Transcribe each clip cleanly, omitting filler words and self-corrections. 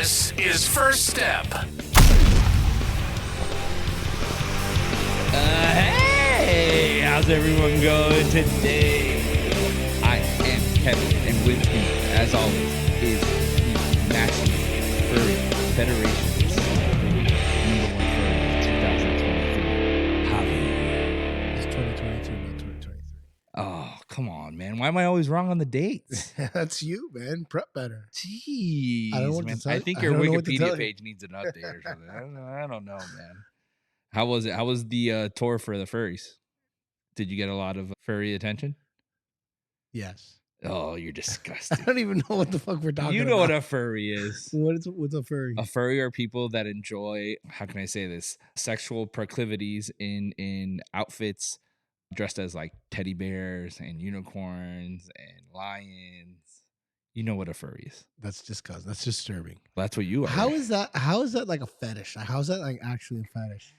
This is First Step. Hey, how's everyone going today? I am Kevin, and with me, as always, is the National Furry Federation's number one furry of 2023, Javi. It's 2022, not 2023. Oh, come on, man. Why am I always wrong on the dates? That's you, man. Prep better. Jeez, I don't know what man. to tell I you. think I your don't know what to tell Wikipedia you. page needs an update or something. I don't know, man. How was it? How was the tour for the furries? Did you get a lot of furry attention? Yes. Oh, you're I disgusting. don't even know what the fuck we're talking You about. know what a furry is. What's a furry? A furry are people that enjoy, how can I say this, sexual proclivities in outfits dressed as like teddy bears and unicorns and lions. You know what a furry is. That's disgusting. That's disturbing. That's what you are. How is that like a fetish? How is that like actually a fetish?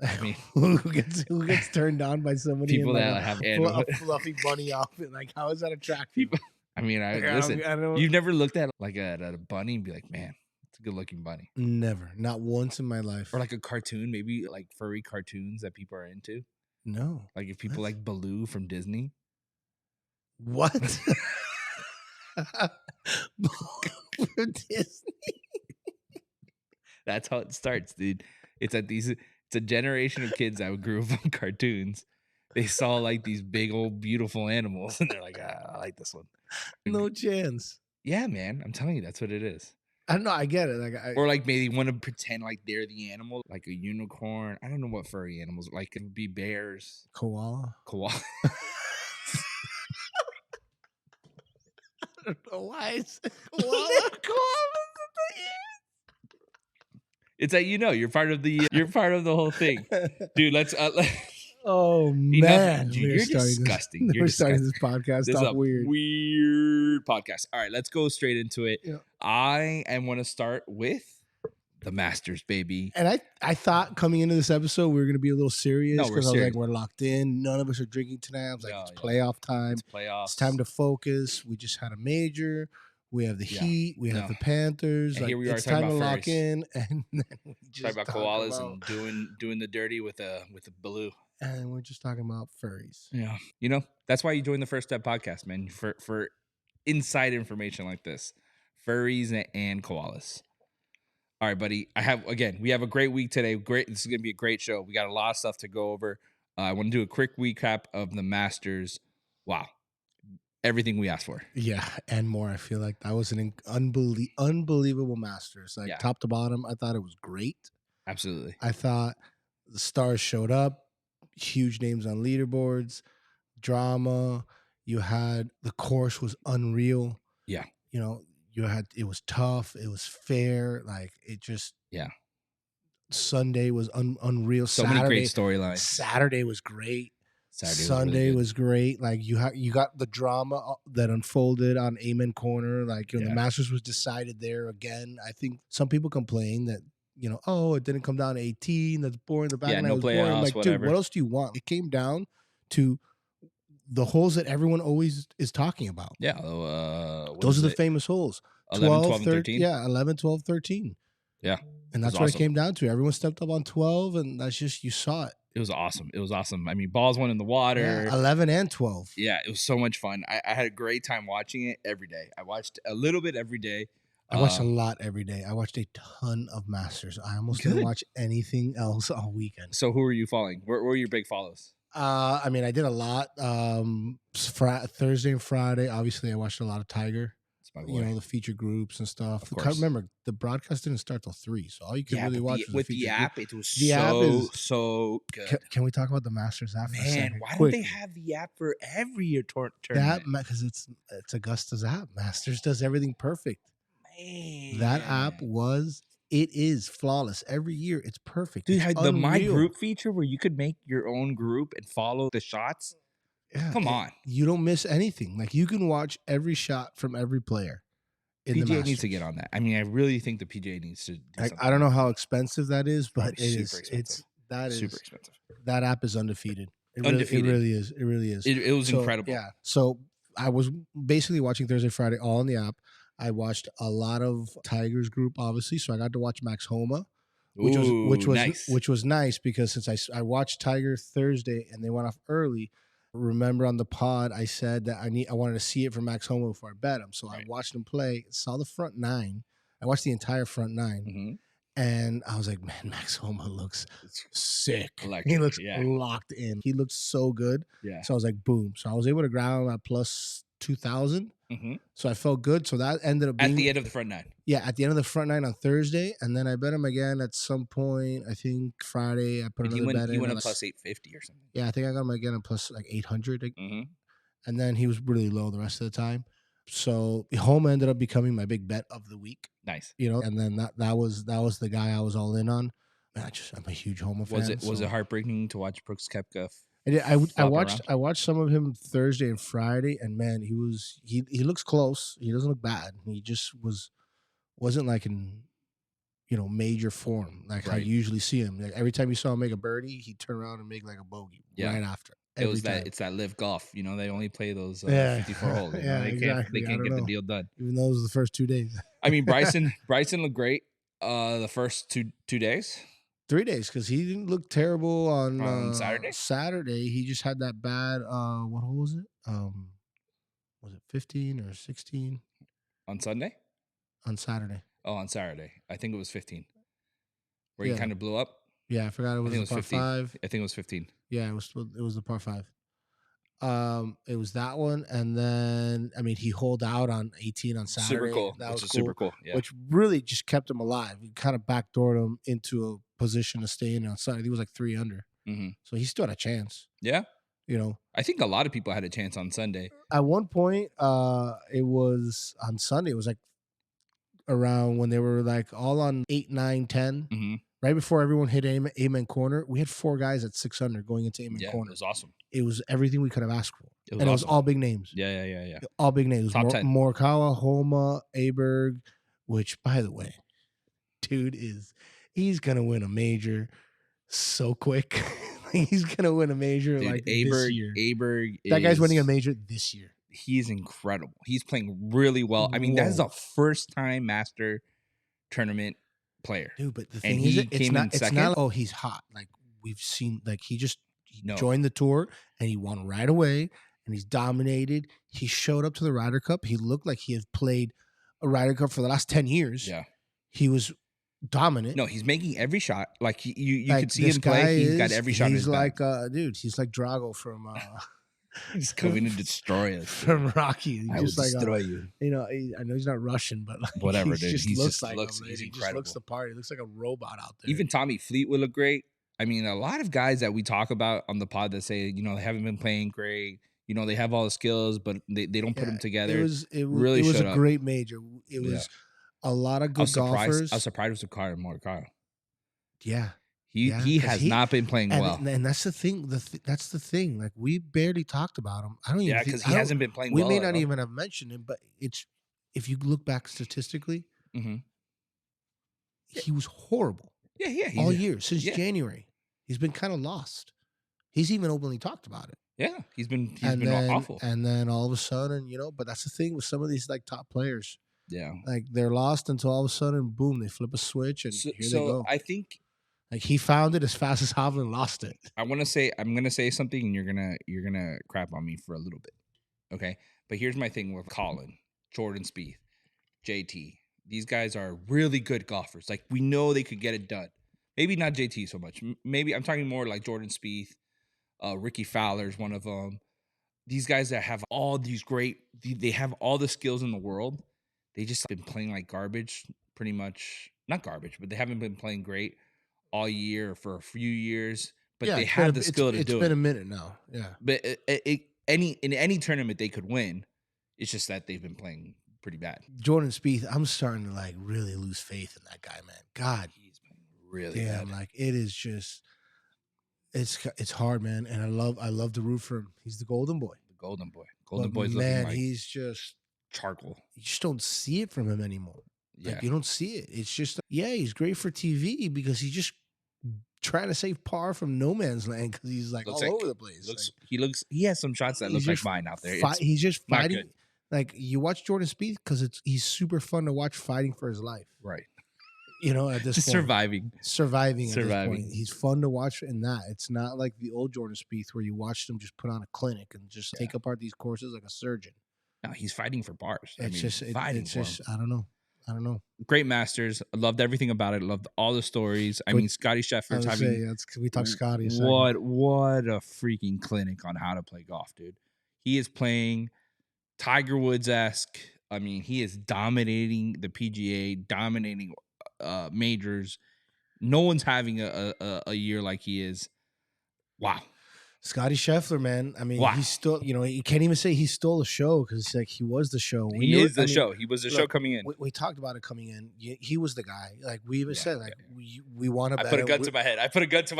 I mean, who gets turned on by somebody people in that like have a animal. fluffy bunny outfit? Like, how is that attractive? People, I mean, listen. I don't, You've never looked at like a bunny and be like, man, it's a good looking bunny. never, not once in my life. Or like a cartoon, maybe like furry cartoons that people are into. No. Like if people What? like Baloo from Disney. What? For Disney? That's how it starts, dude. It's a generation of kids that grew up on cartoons. They saw like these big old beautiful animals and they're like, I like this one. No chance. Yeah, man. I'm telling you, that's what it is. I don't know. I get it. Like, Or like maybe want to pretend like they're the animal, like a unicorn. I don't know what furry animals like. It would be bears, koala. koala. I don't know why it's koala. It's like, you're part of the whole thing, dude. Let's Oh man, dude, you're disgusting. You're We're starting disgusting. this podcast This is off a weird. podcast. All right, let's go straight into it. Yeah. I want to start with the Masters, baby. And I thought coming into this episode we were gonna be a little serious No, we're because I was serious. like, we're locked in. None of us are drinking tonight. I was like, No, it's yeah. playoff time. It's playoffs. It's time to focus. We just had a major. We have the Yeah. Heat. We have No. the Panthers. And here we are it's talking time to about lock furries. in. And then we just talk about koalas and doing the dirty with a Baloo. and we're just talking about furries. Yeah, that's why you joined the First Step podcast, man. For inside information like this, furries and koalas. All right, buddy. We have a great week today. This is gonna be a great show. We got a lot of stuff to go over. I want to do a quick recap of the Masters. Wow, everything we asked for. Yeah, and more. I feel like that was an unbelievable Masters. Like Yeah. top to bottom, I thought it was great. Absolutely. I thought the stars showed up, huge names on leaderboards, drama. You had the course was unreal. Yeah. It was tough. It was fair. Like it just. Yeah. Sunday was unreal. So many great storylines. Saturday was great. Saturday Sunday was great. Like you got the drama that unfolded on Amen Corner. Like the Masters was decided there again. I think some people complain that it didn't come down to 18. That's boring. The back nine was boring. Like, whatever. dude, what else do you want? It came down to the holes that everyone always is talking about. Yeah. Those are the famous holes. 11, 12, and 13. Yeah, 11, 12, 13. Yeah. And that's what it came down to. Everyone stepped up on 12, and that's just, you saw it. It was awesome. I mean, balls went in the water. Yeah, 11 and 12. Yeah, it was so much fun. I had a great time watching it every day. I watched a little bit every day. I watched a lot every day. I watched a ton of Masters. I almost didn't watch anything else all weekend. So who are you following? Where were your big follows? I mean, I did a lot. Thursday and Friday, obviously, I watched a lot of Tiger. That's my boy. The feature groups and stuff. Of course. Remember, the broadcast didn't start till 3, so all you could really watch was with the the feature app. group. It was The app is- so good. Can we talk about the Masters app for a Man, second? why don't Quick. they have the app for every year tournament? Because it's Augusta's app. Masters does everything perfect. Man. That app is flawless. Every year, it's perfect. Dude, It's had the My unreal. Group feature where you could make your own group and follow the shots. Yeah, Come on. You don't miss anything. Like you can watch every shot from every player. In the PGA needs to Masters. get on that. I mean, I really think the PGA needs to do something. I don't know how expensive that is, but Probably it super is. expensive. Super expensive. That app is undefeated. It Undefeated. really is. It really is. It was So, incredible. Yeah. So I was basically watching Thursday, Friday, all on the app. I watched a lot of Tigers group, obviously. So I got to watch Max Homa, which nice. was nice because since I watched Tiger Thursday and they went off early. Remember on the pod I said that I wanted to see it from Max Homa before I bet him. So I watched him play, saw the front nine. I watched the entire front nine, and I was like, man, Max Homa looks sick. He looks locked in. He looks so good. Yeah. So I was like, boom. So I was able to grab him at plus 2,000. So I felt good. So that ended up being at the end of the front nine. Yeah, at the end of the front nine on Thursday, and then I bet him again at some point. I think Friday. I put another bet in. He went at plus 850 or something. Yeah, I think I got him again at plus like 800. And then he was really low the rest of the time. So Homa ended up becoming my big bet of the week. Nice. And then that was the guy I was all in on. I'm a huge Homa fan. Was it heartbreaking to watch Brooks Koepka? I watched some of him Thursday and Friday, and man, he looks close. He doesn't look bad. He just wasn't like in major form like I usually see him. Like every time you saw him make a birdie, he'd turn around and make like a bogey right after. It's that live golf. They only play those 54 holes. They can't get the deal done. Even though it was the first 2 days. I mean, Bryson looked great the first two days. 3 days, because he didn't look terrible on Saturday. Saturday, he just had that bad. What hole was it? Was it 15 or 16? On Sunday? On Saturday. Oh, on Saturday. I think it was 15. Where he kind of blew up. Yeah, I forgot it was the par 15. 5. I think it was 15. Yeah, it was the par 5. It was that one, and then he holed out on 18 on Saturday. Super cool. That was super cool. Yeah. Which really just kept him alive. He kind of backdoored him into a position to stay in on Sunday. He was like 3 under, so he still had a chance. Yeah, I think a lot of people had a chance on Sunday. At one point, it was on Sunday. It was like around when they were like all on 8, 9, 10. Right before everyone hit Amen Corner, we had 4 guys at 6 under going into Amen Corner. It was awesome. It was everything we could have asked for. It was all big names. Yeah. All big names. Top 10. Morikawa, Homa, Aberg, which, by the way, dude he's going to win a major so quick. He's going to win a major this year. Aberg that guy's winning a major this year. He's incredible. He's playing really well. I mean, that's a first-time Master Tournament player. Dude, but the thing is, it's not, oh, he's hot. Like, we've seen, like, he joined the tour, and he won right away, and he's dominated. He showed up to the Ryder Cup. He looked like he had played a Ryder Cup for the last 10 years. Yeah. He was dominant. No, he's making every shot. Like, you could see him play. He's got every shot in his bag. He's like Drago from... he's coming to destroy us. From Rocky. I will destroy you. I know he's not Russian, but like, whatever, dude. He just looks he's he incredible. just looks the part. He looks like a robot out there. Even Tommy Fleet would look great. I mean, a lot of guys that we talk about on the pod that say, they haven't been playing great. They have all the skills, but they don't put them together. It was a great major. It was a lot of good golfers. I was surprised with Morikawa. Yeah. He has not been playing well. And that's the thing. That's the thing. Like, we barely talked about him. I don't even think... because he hasn't been playing well. We may not even have mentioned him, but if you look back statistically, he was horrible. Yeah. All year, since January. He's been kind of lost. He's even openly talked about it. Yeah, he's been awful. And then all of a sudden, but that's the thing with some of these like top players. Yeah. Like, they're lost until all of a sudden, boom, they flip a switch and here they go. I think... Like, he found it as fast as Hovland lost it. I'm gonna say something, and you're gonna crap on me for a little bit, okay? But here's my thing with Colin, Jordan Spieth, JT. These guys are really good golfers. Like, we know they could get it done. Maybe not JT so much. Maybe I'm talking more like Jordan Spieth, Ricky Fowler's one of them. These guys that have all these they have all the skills in the world. They just been playing like garbage, pretty much. Not garbage, but they haven't been playing great all year for a few years, but they have the skill to do it. It's been a minute now, yeah. But in any tournament they could win. It's just that they've been playing pretty bad. Jordan Spieth, I'm starting to like really lose faith in that guy, man. God, he's been really bad. Like, it is just, it's hard, man. And I love to root for him. He's the golden boy. Golden boy's looking like he's just charcoal. You just don't see it from him anymore. Yeah. Like, you don't see it. It's just, he's great for TV because he's just trying to save par from no man's land because he's like over the place. He has some shots that look like mine out there. He's just fighting. Like you watch Jordan Spieth because he's super fun to watch fighting for his life. Right. You know, at this Just point, surviving at this point, he's fun to watch in that. It's not like the old Jordan Spieth where you watched him just put on a clinic and just take apart these courses like a surgeon. No, he's fighting for bars. It's I don't know. Great Masters. I loved everything about it. Loved all the stories. I mean, Scotty Scheffler's having. We talk Scotty. What a freaking clinic on how to play golf, dude. He is playing Tiger Woods-esque. I mean, he is dominating the PGA, dominating majors. No one's having a year like he is. Wow. Scotty Scheffler, man. I mean, wow. He's still, you can't even say he stole the show because like he was the show. He is the show. He was the show coming in. We talked about it coming in. He was the guy. Like we even said, like we want to. I put a gun to my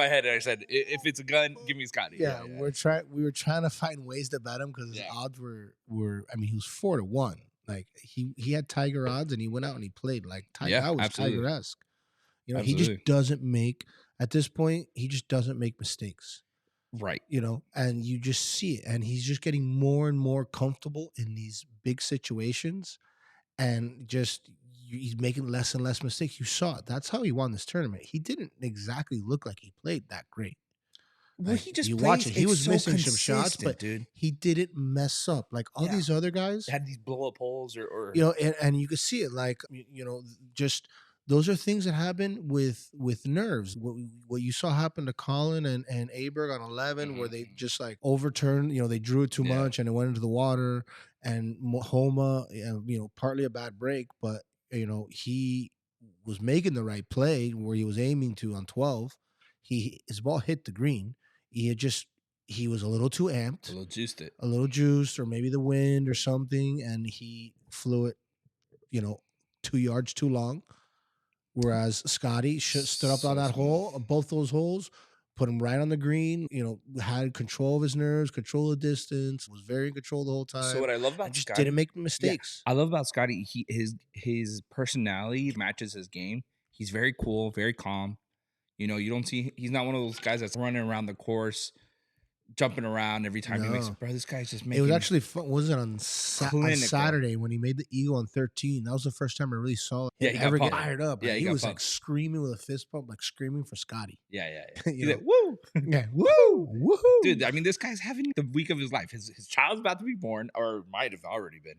head. And I said, if it's a gun, give me Scotty. Yeah, we were trying to find ways to bet him because his odds were. I mean, he was 4-1. Like he had Tiger odds and he went out and he played like Tiger. That was Tiger-esque. You know, he just doesn't make at this point. He just doesn't make mistakes. Right. You know, and you just see it. And he's just getting more and more comfortable in these big situations. And just he's making less and less mistakes. You saw it. That's how he won this tournament. He didn't exactly look like he played that great. Well, he just watch it. He was missing some shots, but dude, he didn't mess up. Like all these other guys had these blow up holes or you know, and you could see it. Like just those are things that happen with nerves. What you saw happen to Colin and Aberg on 11, where they just like overturned. You know, they drew it too much and it went into the water. And Homa, partly a bad break, but he was making the right play where he was aiming to on 12. His ball hit the green. He was a little too amped, a little juiced, or maybe the wind or something, and he flew it, 2 yards too long. Whereas Scotty stood up on that hole, both those holes, put him right on the green. Had control of his nerves, control of distance, was very in control the whole time. So what I love about just Scotty, didn't make mistakes. I love about Scotty, his personality matches his game. He's very cool, very calm. You don't see he's not one of those guys that's running around the course, jumping around every time he makes it. Bro, this guy's just making. It was actually fun. Was it on Saturday when he made the eagle on 13? That was the first time I really saw it. Yeah, he got get fired up. Yeah, he was like screaming with a fist pump, like screaming for Scotty. Yeah. He's like, woo! Yeah, woo! Woohoo! Dude, I mean, this guy's having the week of his life. His child's about to be born, or might have already been.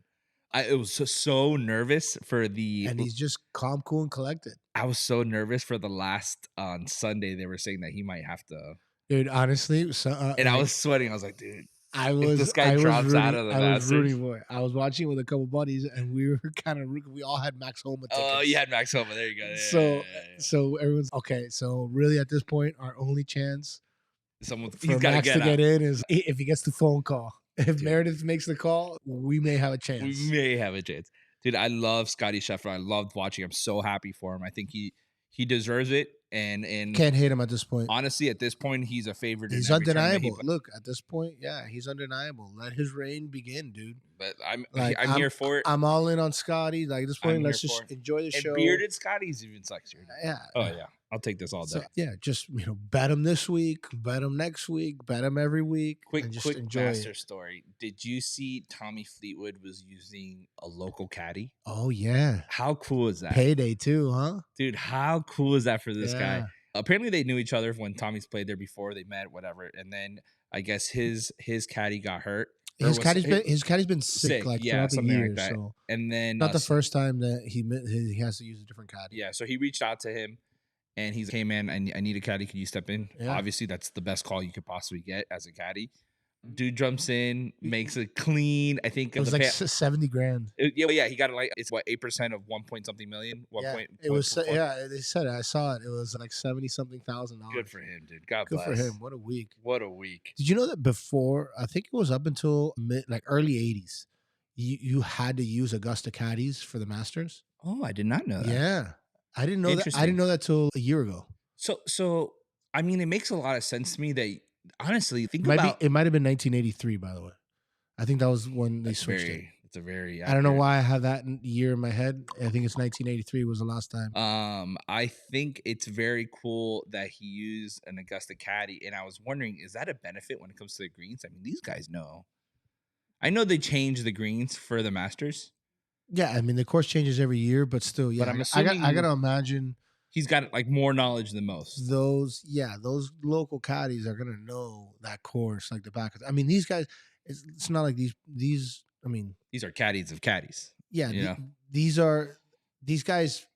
I was so nervous for the. And he's just calm, cool, and collected. I was so nervous for the last on Sunday. They were saying that he might have to. Dude, honestly, and I was sweating. I was like, dude, if this guy drops out of the Masters. I was rooting for it. I was watching with a couple buddies, and we were kind of we all had Max Homa tickets. Oh, you had Max Homa. There you go. So everyone's okay. So really, at this point, our only chance for Max to get in is if he gets the phone call. If Meredith makes the call, we may have a chance. Dude, I love Scotty Scheffler. I loved watching. I'm so happy for him. I think he deserves it. And can't hate him at this point. Honestly, at this point, he's a favorite. He's undeniable. Look, at this point, he's undeniable. Let his reign begin, dude. But I'm here for it. I'm all in on Scotty. Like at this point, let's just enjoy the show. And bearded Scotty's even sexier. Yeah. Oh yeah. I'll take this all day. So, just bet him this week, bet him next week, bet him every week. Quick master story. Did you see Tommy Fleetwood was using a local caddy? Oh yeah. How cool is that? Payday too, huh? Dude, how cool is that for this guy? Apparently they knew each other when Tommy's played there before. They met, whatever. And then I guess his caddy got hurt. His caddy's been sick like throughout the year. Like that. So and then not the first time that he has to use a different caddy. Yeah, so he reached out to him. And he's like, hey, man, I need a caddy. Can you step in? Yeah. Obviously, that's the best call you could possibly get as a caddy. Dude jumps in, makes it clean. I think it was like 70 grand. Yeah, he got it it's 8% of 1 point something million. It was they said it. I saw it. It was like 70 something $1,000. Good for him, dude. God bless. Good for him. What a week. Did you know that before? I think it was up until early 80s. You had to use Augusta caddies for the Masters. Oh, I did not know that. Yeah. I didn't know that. I didn't know that till a year ago. So I mean, it makes a lot of sense to me that honestly, it might have been 1983, by the way. I think that was when they switched it. It's a very accurate. I don't know why I have that year in my head. I think it's 1983 was the last time. I think it's very cool that he used an Augusta caddy, and I was wondering, is that a benefit when it comes to the greens? I mean, these guys know. I know they change the greens for the Masters, Yeah, I mean the course changes every year, but still, yeah. but I'm I assuming gotta imagine he's got like more knowledge than most. those local caddies are gonna know that course like the back of. I mean, these guys. It's not like these. I mean, These are caddies of caddies. yeah, You know? these guys,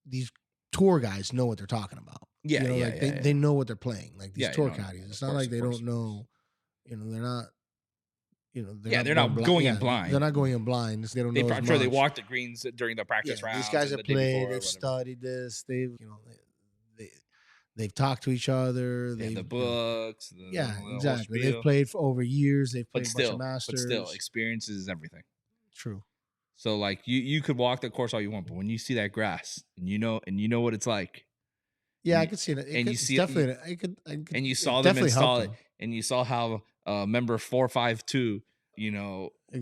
these tour guys know what they're talking about. Yeah, you know, yeah, like yeah, they know what they're playing. Like these Yeah, tour no, caddies. It's of not course, like they of course. don't know. You know, they're not. You know, Yeah, they're not going in blind. They're not going in blind. They don't know. I'm sure they walked the greens during the practice Yeah, rounds. these guys and have the day played. before or They've whatever. studied this. They've talked to each other. They have the They've books. yeah, the whole exactly. spiel. They've played for over years. They've played but a bunch of still, masters. experiences is everything. True. So like you could walk the course all you want, but when you see that grass and you know what it's like, Yeah, and I could see it. and you see definitely. I could. and you saw them definitely install help it, them. and you saw how member 452,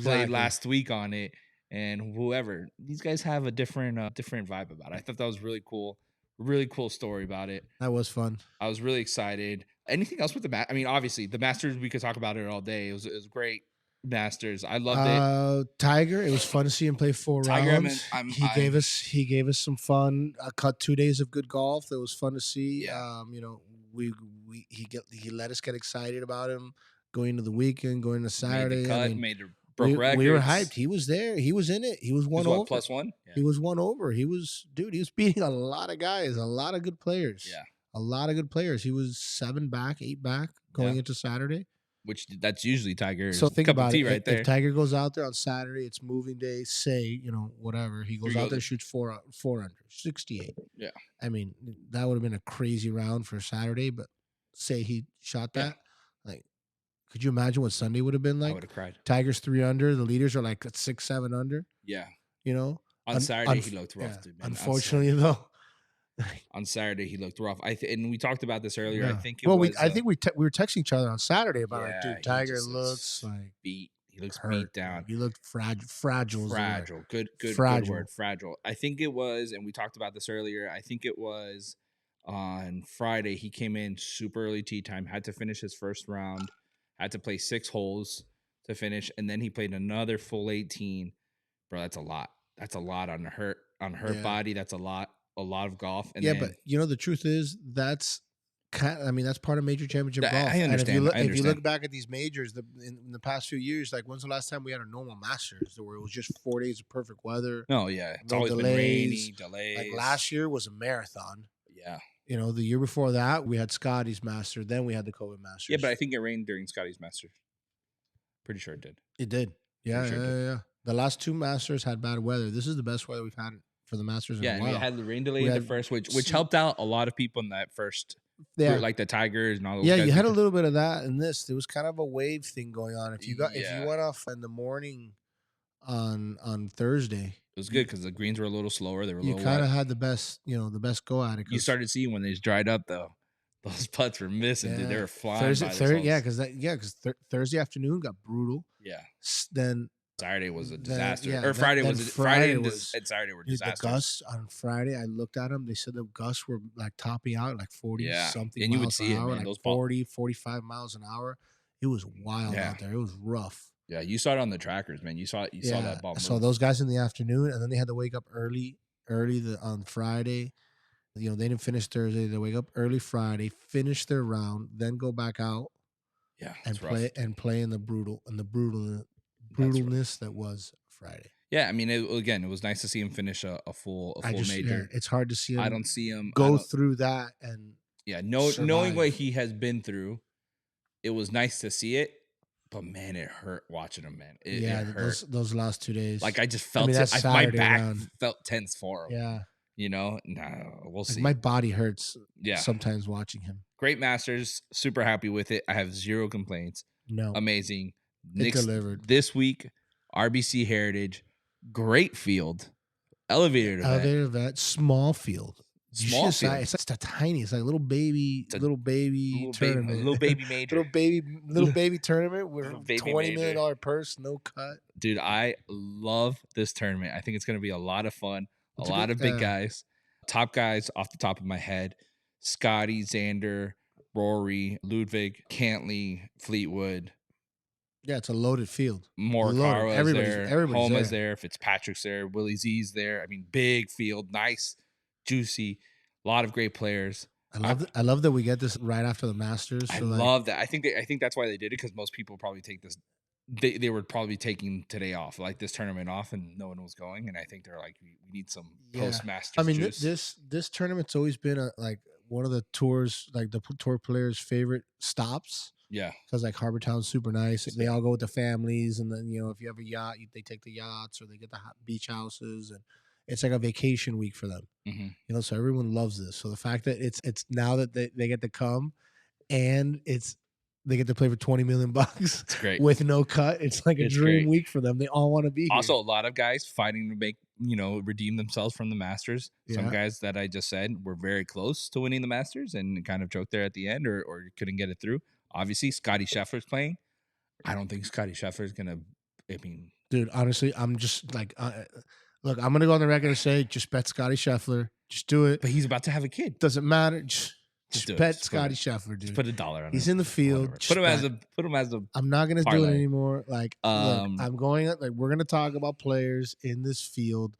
played last week on it, and whoever, these guys have a different vibe about it. I thought that was really cool story about it. That was fun. I was really excited. Anything else with the I mean, obviously the Masters, we could talk about it all day. It was great. Masters, I loved it. Tiger, it was fun to see him play 4 Tiger, rounds. He gave us some fun. I cut 2 days of good golf. That was fun to see. Yeah. He let us get excited about him going into the weekend, going to Saturday. Broke records. We were hyped. He was there. He was in it. He was one over. +1? Yeah. He was one over. He was beating a lot of guys, a lot of good players. Yeah. A lot of good players. He was 7 back, 8 back going into Saturday. Which that's usually Tiger's so think cup about of tea it. right there. If Tiger goes out there on Saturday, it's moving day. Say whatever he goes out there, shoots 4 under 68. Yeah, I mean that would have been a crazy round for Saturday. But say he shot that, like, could you imagine what Sunday would have been like? I would have cried. Tiger's 3 under. The leaders are like at 6, 7 under. Yeah, on Saturday he looked rough. Yeah. Man. Unfortunately, though. On Saturday he looked rough. And we talked about this earlier. Yeah. I think we were texting each other on Saturday about like, dude, Tiger looks like beat. He looks hurt. beat down. He looked fragile. Fragile. Good word. Fragile. I think it was, and we talked about this earlier. I think it was on Friday. He came in super early tee time. Had to finish his first round. Had to play 6 holes to finish, and then he played another full 18. Bro, that's a lot. That's a lot on her body. That's a lot of golf. And but the truth is that's part of major championship golf. I understand. And if you look back at these majors in the past few years, like when's the last time we had a normal Masters where it was just 4 days of perfect weather? No, yeah, it's always been rainy, delays. Like last year was a marathon. Yeah. The year before that we had Scotty's Master, then we had the COVID Masters. Yeah, but I think it rained during Scotty's Masters. Pretty sure it did. It did. Yeah, yeah. The last 2 Masters had bad weather. This is the best weather we've had for the Masters in a while. Yeah, we had the rain delay in the first, which helped out a lot of people in that first. Yeah, like the Tigers and all those. Yeah, guys. you had a little bit of that in this. There was kind of a wave thing going on. If you went off in the morning on Thursday, it was good because the greens were a little slower. They were you kind of had the best go at it. You started seeing when they just dried up though. Those putts were missing. Dude. They were flying. Because Thursday afternoon got brutal. Yeah. Then Saturday was a disaster. Friday and Saturday were disasters. The gusts on Friday, I looked at them. They said the gusts were like topping out like 40 something. And you would see it, man. Like 40, 45 miles an hour. It was wild out there. It was rough. Yeah, you saw it on the trackers, man. You saw that ball move. I saw those guys in the afternoon, and then they had to wake up early on Friday. They didn't finish Thursday. They wake up early Friday, finish their round, then go back out. Yeah, and play in the brutalness that was Friday. Yeah, I mean, it was nice to see him finish a full major. It's hard to see him. I don't see him go through that and knowing what he has been through. It was nice to see it, but man, it hurt watching him. Man, it hurt. Those last 2 days. Like I just felt it. My back felt tense for him. Yeah. We'll see. My body hurts sometimes watching him. Great Masters. Super happy with it. I have 0 complaints. No. Amazing. It delivered. This week, RBC Heritage. Great field. Elevated event. Small field. Small field. It's a tiny. It's like a little baby tournament. Little baby major. little baby tournament with $20 million purse, no cut. Dude, I love this tournament. I think it's going to be a lot of fun. A lot of big guys. Top guys off the top of my head. Scotty, Xander, Rory, Ludwig, Cantley, Fleetwood. Yeah, it's a loaded field. Morikawa is there. Everybody's Homa's there. there. Fitzpatrick's there. Willie Z's there. I mean, big field, nice, juicy, a lot of great players. I love that we get this right after the Masters. I So love that. I think that's why they did it, because most people probably take this. They were probably taking today off, like this tournament off, and no one was going. And I think they're like, we need some post Masters. I mean, juice. this tournament's always been like one of the tours, like the tour players' favorite stops. Yeah, because like Harbor Town's super nice. They all go with the families, and then if you have a yacht, they take the yachts or they get the beach houses, and it's like a vacation week for them. Mm-hmm. So everyone loves this. So the fact that it's now that they get to come, and they get to play for $20 million It's great with no cut. It's like a dream week for them. They all want to be also here. A lot of guys fighting to make redeem themselves from the Masters. Some guys that I just said were very close to winning the Masters and kind of choked there at the end or couldn't get it through. Obviously, Scotty Scheffler's playing. I don't think Scotty Scheffler's gonna. I mean, dude, honestly, I'm just like, look, I'm gonna go on the record and say, just bet Scotty Scheffler. Just do it. But he's about to have a kid. Doesn't matter. Just bet Scotty Scheffler, dude. Just put $1 on him. He's in the field. Put him as a. I'm not gonna parlay. do it anymore. Like, look, I'm going. Like, we're gonna talk about players in this field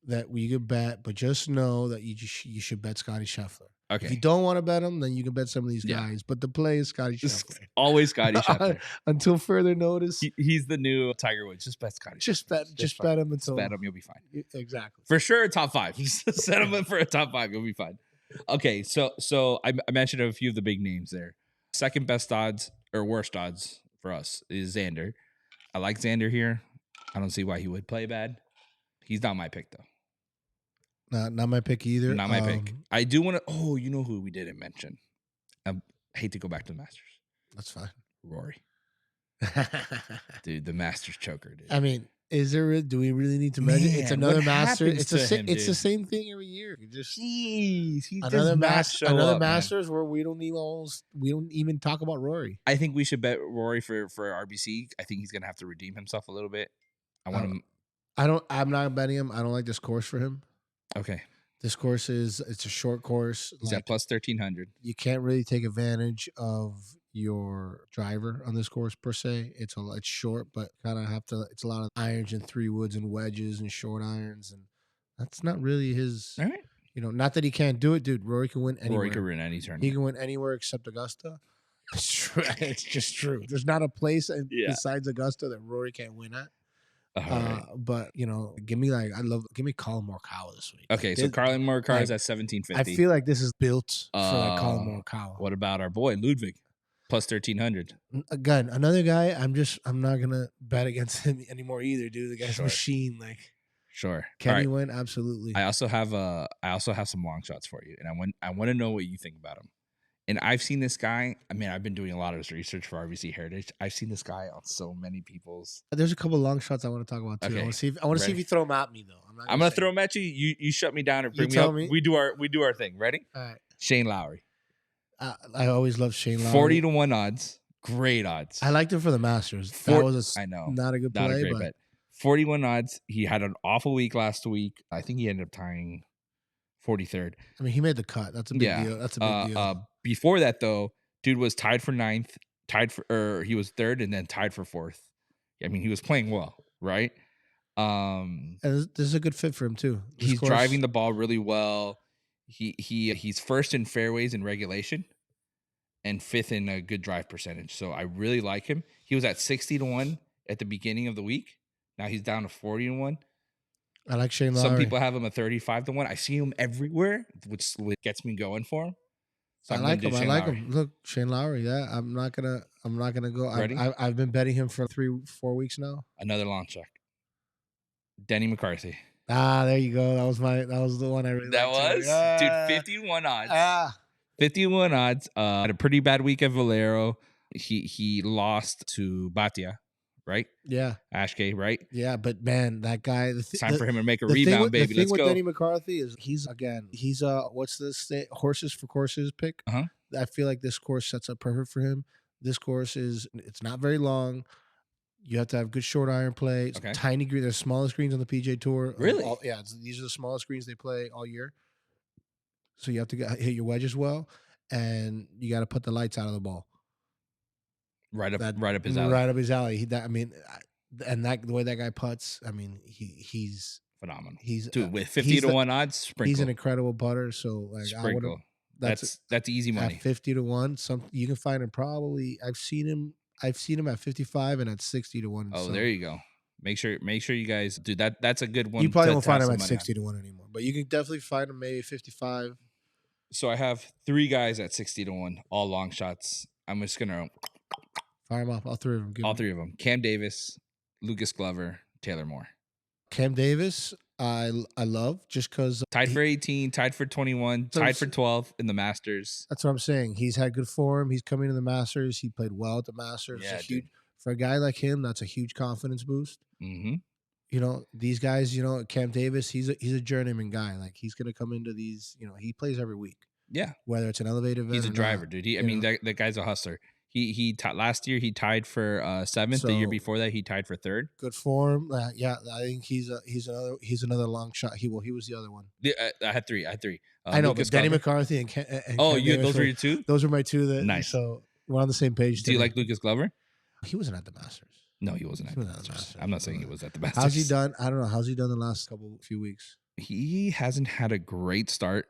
that we could bet, but just know that you should bet Scotty Scheffler. Okay. If you don't want to bet him, then you can bet some of these guys. But the play is Scotty Scheffler. Always Scotty Scheffler. Until further notice. He's the new Tiger Woods. Just bet Scotty. Just bet him until. Bet him, you'll be fine. Exactly. For sure, top 5. Set him up for a top 5. You'll be fine. Okay, so I mentioned a few of the big names there. Second best odds or worst odds for us is Xander. I like Xander here. I don't see why he would play bad. He's not my pick though. Not my pick either. Not my pick. I do want to. Oh, you know who we didn't mention? I hate to go back to the Masters. That's fine. Rory. Dude, the Masters choker, dude. I mean, do we really need to mention? It's another Masters. It's the same thing every year. Jeez, he another Masters. Masters where we don't even talk about Rory. I think we should bet Rory for RBC. I think he's gonna have to redeem himself a little bit. I want him. I'm not betting him. I don't like this course for him. Okay. This course it's a short course. He's at plus 1,300. You can't really take advantage of your driver on this course per se. It's short, but kind of have to. It's a lot of irons and 3 woods and wedges and short irons, and that's not really his. All right. Not that he can't do it, dude. Rory can win anywhere. Rory can win any tournament. He can win anywhere except Augusta. It's true. It's just true. There's not a place besides Augusta that Rory can't win at. But give me Colin Morikawa this week. Okay, so Colin Morikawa is at 1,750. I feel like this is built for Colin Morikawa. What about our boy Ludwig, plus 1,300? Again, another guy. I'm not gonna bet against him anymore either, dude. The guy's a machine. Like, sure, can he win? Absolutely. I also have some long shots for you, and I want to know what you think about him. And I've seen this guy. I mean, I've been doing a lot of research for RBC Heritage. I've seen this guy on so many people's. There's a couple long shots I want to talk about too. Okay. I want to see if you throw them at me though. I'm gonna throw them at you. You shut me down and bring me up. We do our thing. Ready? All right. Shane Lowry. I always love Shane Lowry. 40 to 1 odds. Great odds. I liked him for the Masters. That was I know. Not a good play, not a great bet. 41 odds. He had an awful week last week. I think he ended up tying 43rd. I mean, he made the cut. That's a big deal. That's a big deal. Before that, though, dude was tied for 9th, he was 3rd, and then tied for 4th. I mean, he was playing well, right? And this is a good fit for him too. He's driving the ball really well. He's first in fairways in regulation, and 5th in a good drive percentage. So I really like him. He was at 60 to 1 at the beginning of the week. Now he's down to 40 to 1. I like Shane Lowry. Some people have him at 35 to 1. I see him everywhere, which gets me going for him. So I like him. Look, Shane Lowry. Yeah, I'm not gonna go. Ready? I've been betting him for 3-4 weeks now. Another long shot. Denny McCarthy. There you go. That was the one I really. That was dude. 51 odds. 51 odds. Had a pretty bad week at Valero. He lost to Batia, right? Yeah. Ashke, right? Yeah, but man, that guy. Time for him to make a rebound, baby. Let's go. The thing with Denny McCarthy is he's what's this horses for courses pick? I feel like this course sets up perfect for him. This course it's not very long. You have to have good short iron play. It's tiny green. They're the smallest greens on the PGA Tour. Really? These are the smallest greens they play all year. So you have to hit your wedges well, and you got to put the lights out of the ball. right up his alley. Right up his alley. The way that guy putts, I mean, he's Phenomenal. he's Dude, with 50 to 1 odds, sprinkle. He's an incredible putter. So like sprinkle. That's easy money. At 50 to 1. You can find him probably. I've seen him at 55 and at 60 to 1. Oh, there you go. Make sure you guys do that. That's a good one. You probably won't find him at 60 to 1 anymore, but you can definitely find him maybe 55. So I have 3 guys at 60 to 1, all long shots. I'm just gonna fire them off. All 3 of them. All 3 of them. Cam Davis, Lucas Glover, Taylor Moore. Cam Davis, I love just because tied for 18, tied for 21, tied for 12 in the Masters. That's what I'm saying. He's had good form. He's coming to the Masters. He played well at the Masters. Yeah, for a guy like him, that's a huge confidence boost. Mm-hmm. You know, these guys, Cam Davis, he's a journeyman guy. Like, he's going to come into these, he plays every week. Yeah. Whether it's an elevated event. He's a driver, dude. That guy's a hustler. Last year he tied for 7th. The year before that he tied for 3rd. Good form. Yeah, I think he's another long shot. He was the other one. I had 3. I know, Lucas but Denny Glover. McCarthy and Cam those Davis were your 2? Those were my 2. Nice. So we're on the same page. Do you like Lucas Glover? He wasn't at the Masters. No, he wasn't at the Masters. I'm not saying he was at the Masters. How's he done? I don't know. How's he done the last few weeks? He hasn't had a great start.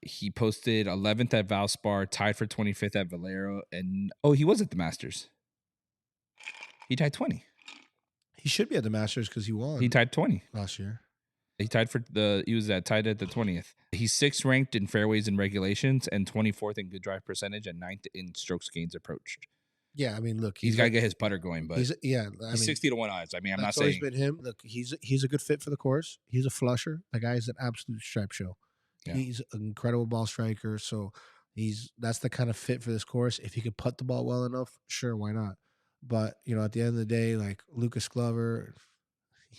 He posted 11th at Valspar, tied for 25th at Valero, and he was at the Masters. He tied 20. He should be at the Masters because he won. He tied 20 last year. He tied tied at the 20th. He's 6th ranked in fairways and regulations and 24th in good drive percentage and 9th in strokes gains approached. Yeah, I mean, look, he's got to get his putter going, but he's 60 to 1 odds. I mean, I'm not saying always been him. Look, he's a good fit for the course. He's a flusher. The guy's an absolute stripe show. Yeah. He's an incredible ball striker. So that's the kind of fit for this course. If he could putt the ball well enough, sure, why not? But at the end of the day, like Lucas Glover,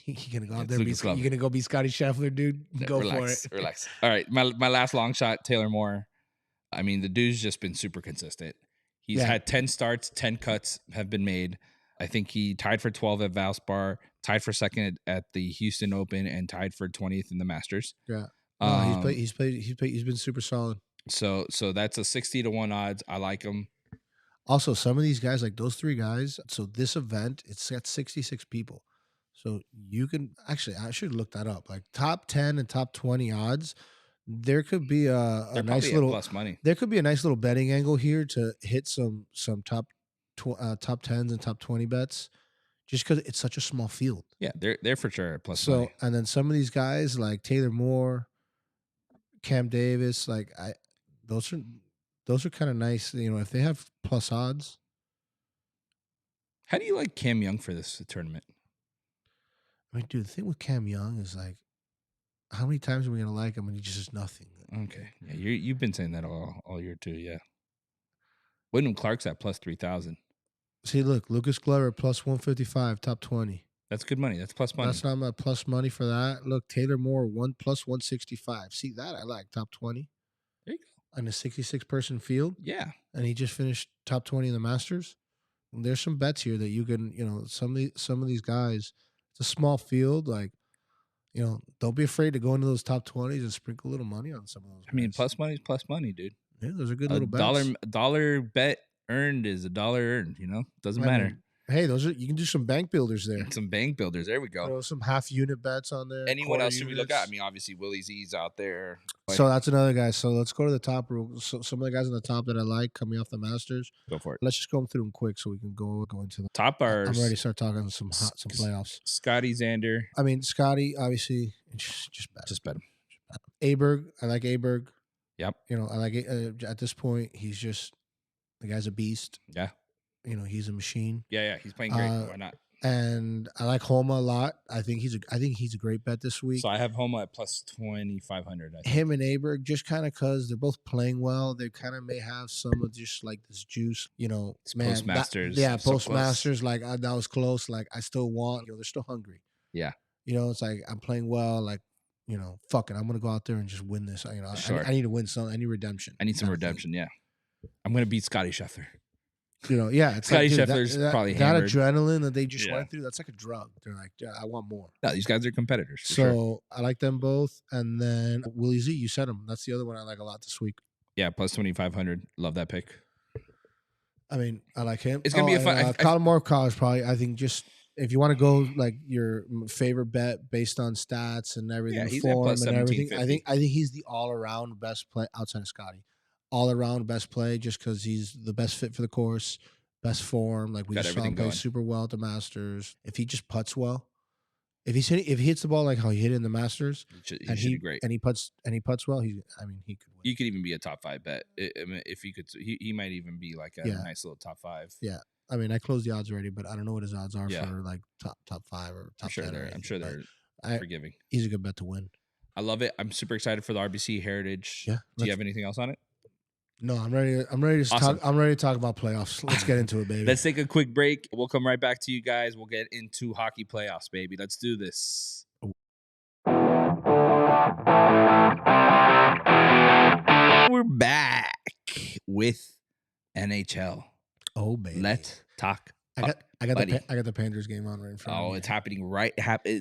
you're gonna go out there. You're gonna go be Scotty Scheffler, dude. Go for it. Relax. All right, my last long shot, Taylor Moore. I mean, the dude's just been super consistent. He's had 10 starts, 10 cuts have been made. I think he tied for 12 at Valspar, tied for 2nd at the Houston Open, and tied for 20th in the Masters. Yeah, he's been super solid. So that's a 60 to 1 odds. I like him. Also, some of these guys, like those 3 guys. So this event, it's got 66 people. So you can actually, I should look that up. Like top 10 and top 20 odds. There could be a nice little plus money. There could be a nice little betting angle here to hit some top 10s and top 20 bets, just because it's such a small field. Yeah, they're for sure plus money. And then some of these guys like Taylor Moore, Cam Davis, like those are kind of nice. If they have plus odds. How do you like Cam Young for this tournament? I mean, dude, the thing with Cam Young is like, how many times are we gonna like him and he just is nothing? Okay, yeah, you've been saying that all year too. Yeah, Wyndham Clark's at plus 3,000. See, look, Lucas Glover plus 155, top 20. That's good money. That's plus money. That's not my plus money for that. Look, Taylor Moore plus 165. See that? I like top 20. There you go. On a 66-person field. Yeah, and he just finished top 20 in the Masters. And there's some bets here that you can, some of these guys. It's a small field, like. Don't be afraid to go into those top 20s and sprinkle a little money on some of those. I mean, plus money is plus money, dude. Yeah, those are good little bets. Dollar bet earned is a dollar earned. Doesn't matter. Hey, you can do some bank builders there. Some bank builders. There we go. Throw some half unit bets on there. Anyone else should we look at? I mean, obviously Willie Z's out there. So that's another guy. So let's go to the top. So some of the guys on the top that I like coming off the Masters. Go for it. Let's just go through them quick so we can go into the top. I'm ready to start talking some playoffs. Scotty Xander. I mean, Scotty obviously just bet. Just bet him. Aberg. I like Aberg. Yep. I like it. At this point, he's just the guy's a beast. Yeah. He's a machine. Yeah, he's playing great. Why not? And I like Homa a lot. I think he's a great bet this week. So I have Homa at plus 2,500. Him and Aberg, just kind of because they're both playing well. They kind of may have some of just like this juice. Postmasters. Postmasters. Like that was close. Like I still want. They're still hungry. Yeah. It's like I'm playing well. Like fuck it. I'm gonna go out there and just win this. Sure. I need to win some. I need redemption. I need some redemption. Yeah. I'm gonna beat Scotty Scheffler. It's Scotty Scheffler's probably hammered. That adrenaline that they just went through. That's like a drug. They're like, I want more. No, these guys are competitors. So I like them both. And then Willie Z, you said him. That's the other one I like a lot this week. Yeah, plus 2,500. Love that pick. I mean, I like him. It's gonna be a fun. Colin Morikawa is probably. I think just if you want to go like your favorite bet based on stats and everything, he's at form plus and everything. I 1750. think he's the all around best play outside of Scotty. All around best play, just because he's the best fit for the course, best form. Like we Got just saw him everything play going. super well at the Masters. If he just putts well, if he hits the ball like how he hit it in the Masters, He should be great. and he putts well, he could win. You could even be a top 5 bet. I mean, if he could, he might even be like a nice little top 5. Yeah. I mean, I closed the odds already, but I don't know what his odds are for like top 5 or top 10. I'm sure they're forgiving. He's a good bet to win. I love it. I'm super excited for the RBC Heritage. Yeah. Do you have anything else on it? No, I'm ready. I'm ready to Awesome. talk. I'm ready to talk about playoffs. Let's get into it, baby. Let's take a quick break. We'll come right back to you guys. We'll get into hockey playoffs, baby. Let's do this. We're back with NHL. Oh, baby. Let's talk. I got the Panthers game on right in front of me. Oh, it's happening right.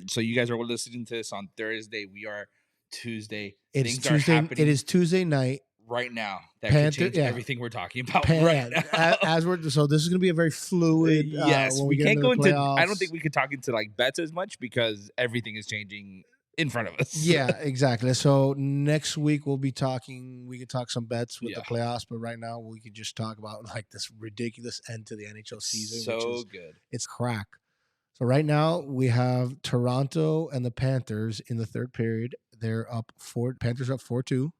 So you guys are listening to this on Thursday. We are Tuesday. It's Things Tuesday. are happening It is Tuesday night. right now. That could change everything we're talking about right now. So this is going to be a very fluid. Yes, when we get can't into go the into. I don't playoffs. think we could talk into like bets as much because everything is changing in front of us. Yeah, exactly. So next week we'll be talking. We could talk some bets with the playoffs, but right now we could just talk about like this ridiculous end to the NHL season. So which is, good. It's crack. So right now we have Toronto and the Panthers in the third period. They're up 4. Panthers up 4-2.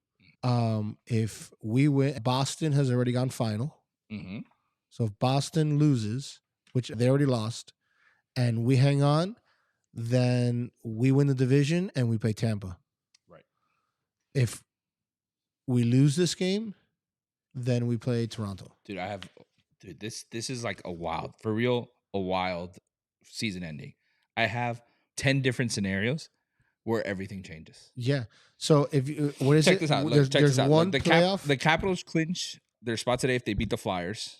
If we win, Boston has already gone final. Mm-hmm. So if Boston loses, which they already lost, and we hang on, then we win the division and we play Tampa. Right. If we lose this game, then we play Toronto. Dude, this is like a wild season ending. I have 10 different scenarios where everything changes. Yeah. So if you, what is check it? This out. There's, check there's this out. one The playoff. The Capitals clinch their spot today if they beat the Flyers.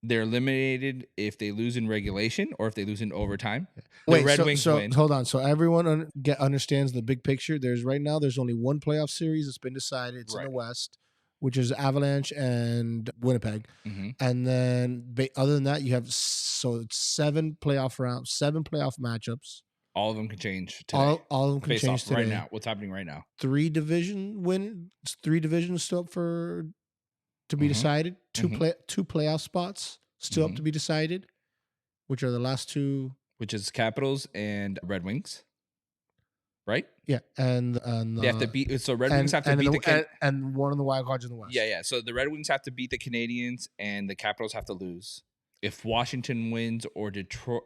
They're eliminated if they lose in regulation or if they lose in overtime. Wait, Red Wings win. Hold on. So everyone understands the big picture. There's only one playoff series that's been decided. It's in the West, which is Avalanche and Winnipeg. Mm-hmm. And then other than that, you have it's 7 playoff rounds, 7 playoff matchups. All of them can change today. All of them can Based change off today. Right now. What's happening right now? 3 divisions still up to be decided. 2 playoff spots still up to be decided, which are the last 2. Which is Capitals and Red Wings, right? Yeah, and they have to beat. So Red Wings have to beat and one of the wild cards in the West. Yeah. So the Red Wings have to beat the Canadians, and the Capitals have to lose. If Washington wins or Detroit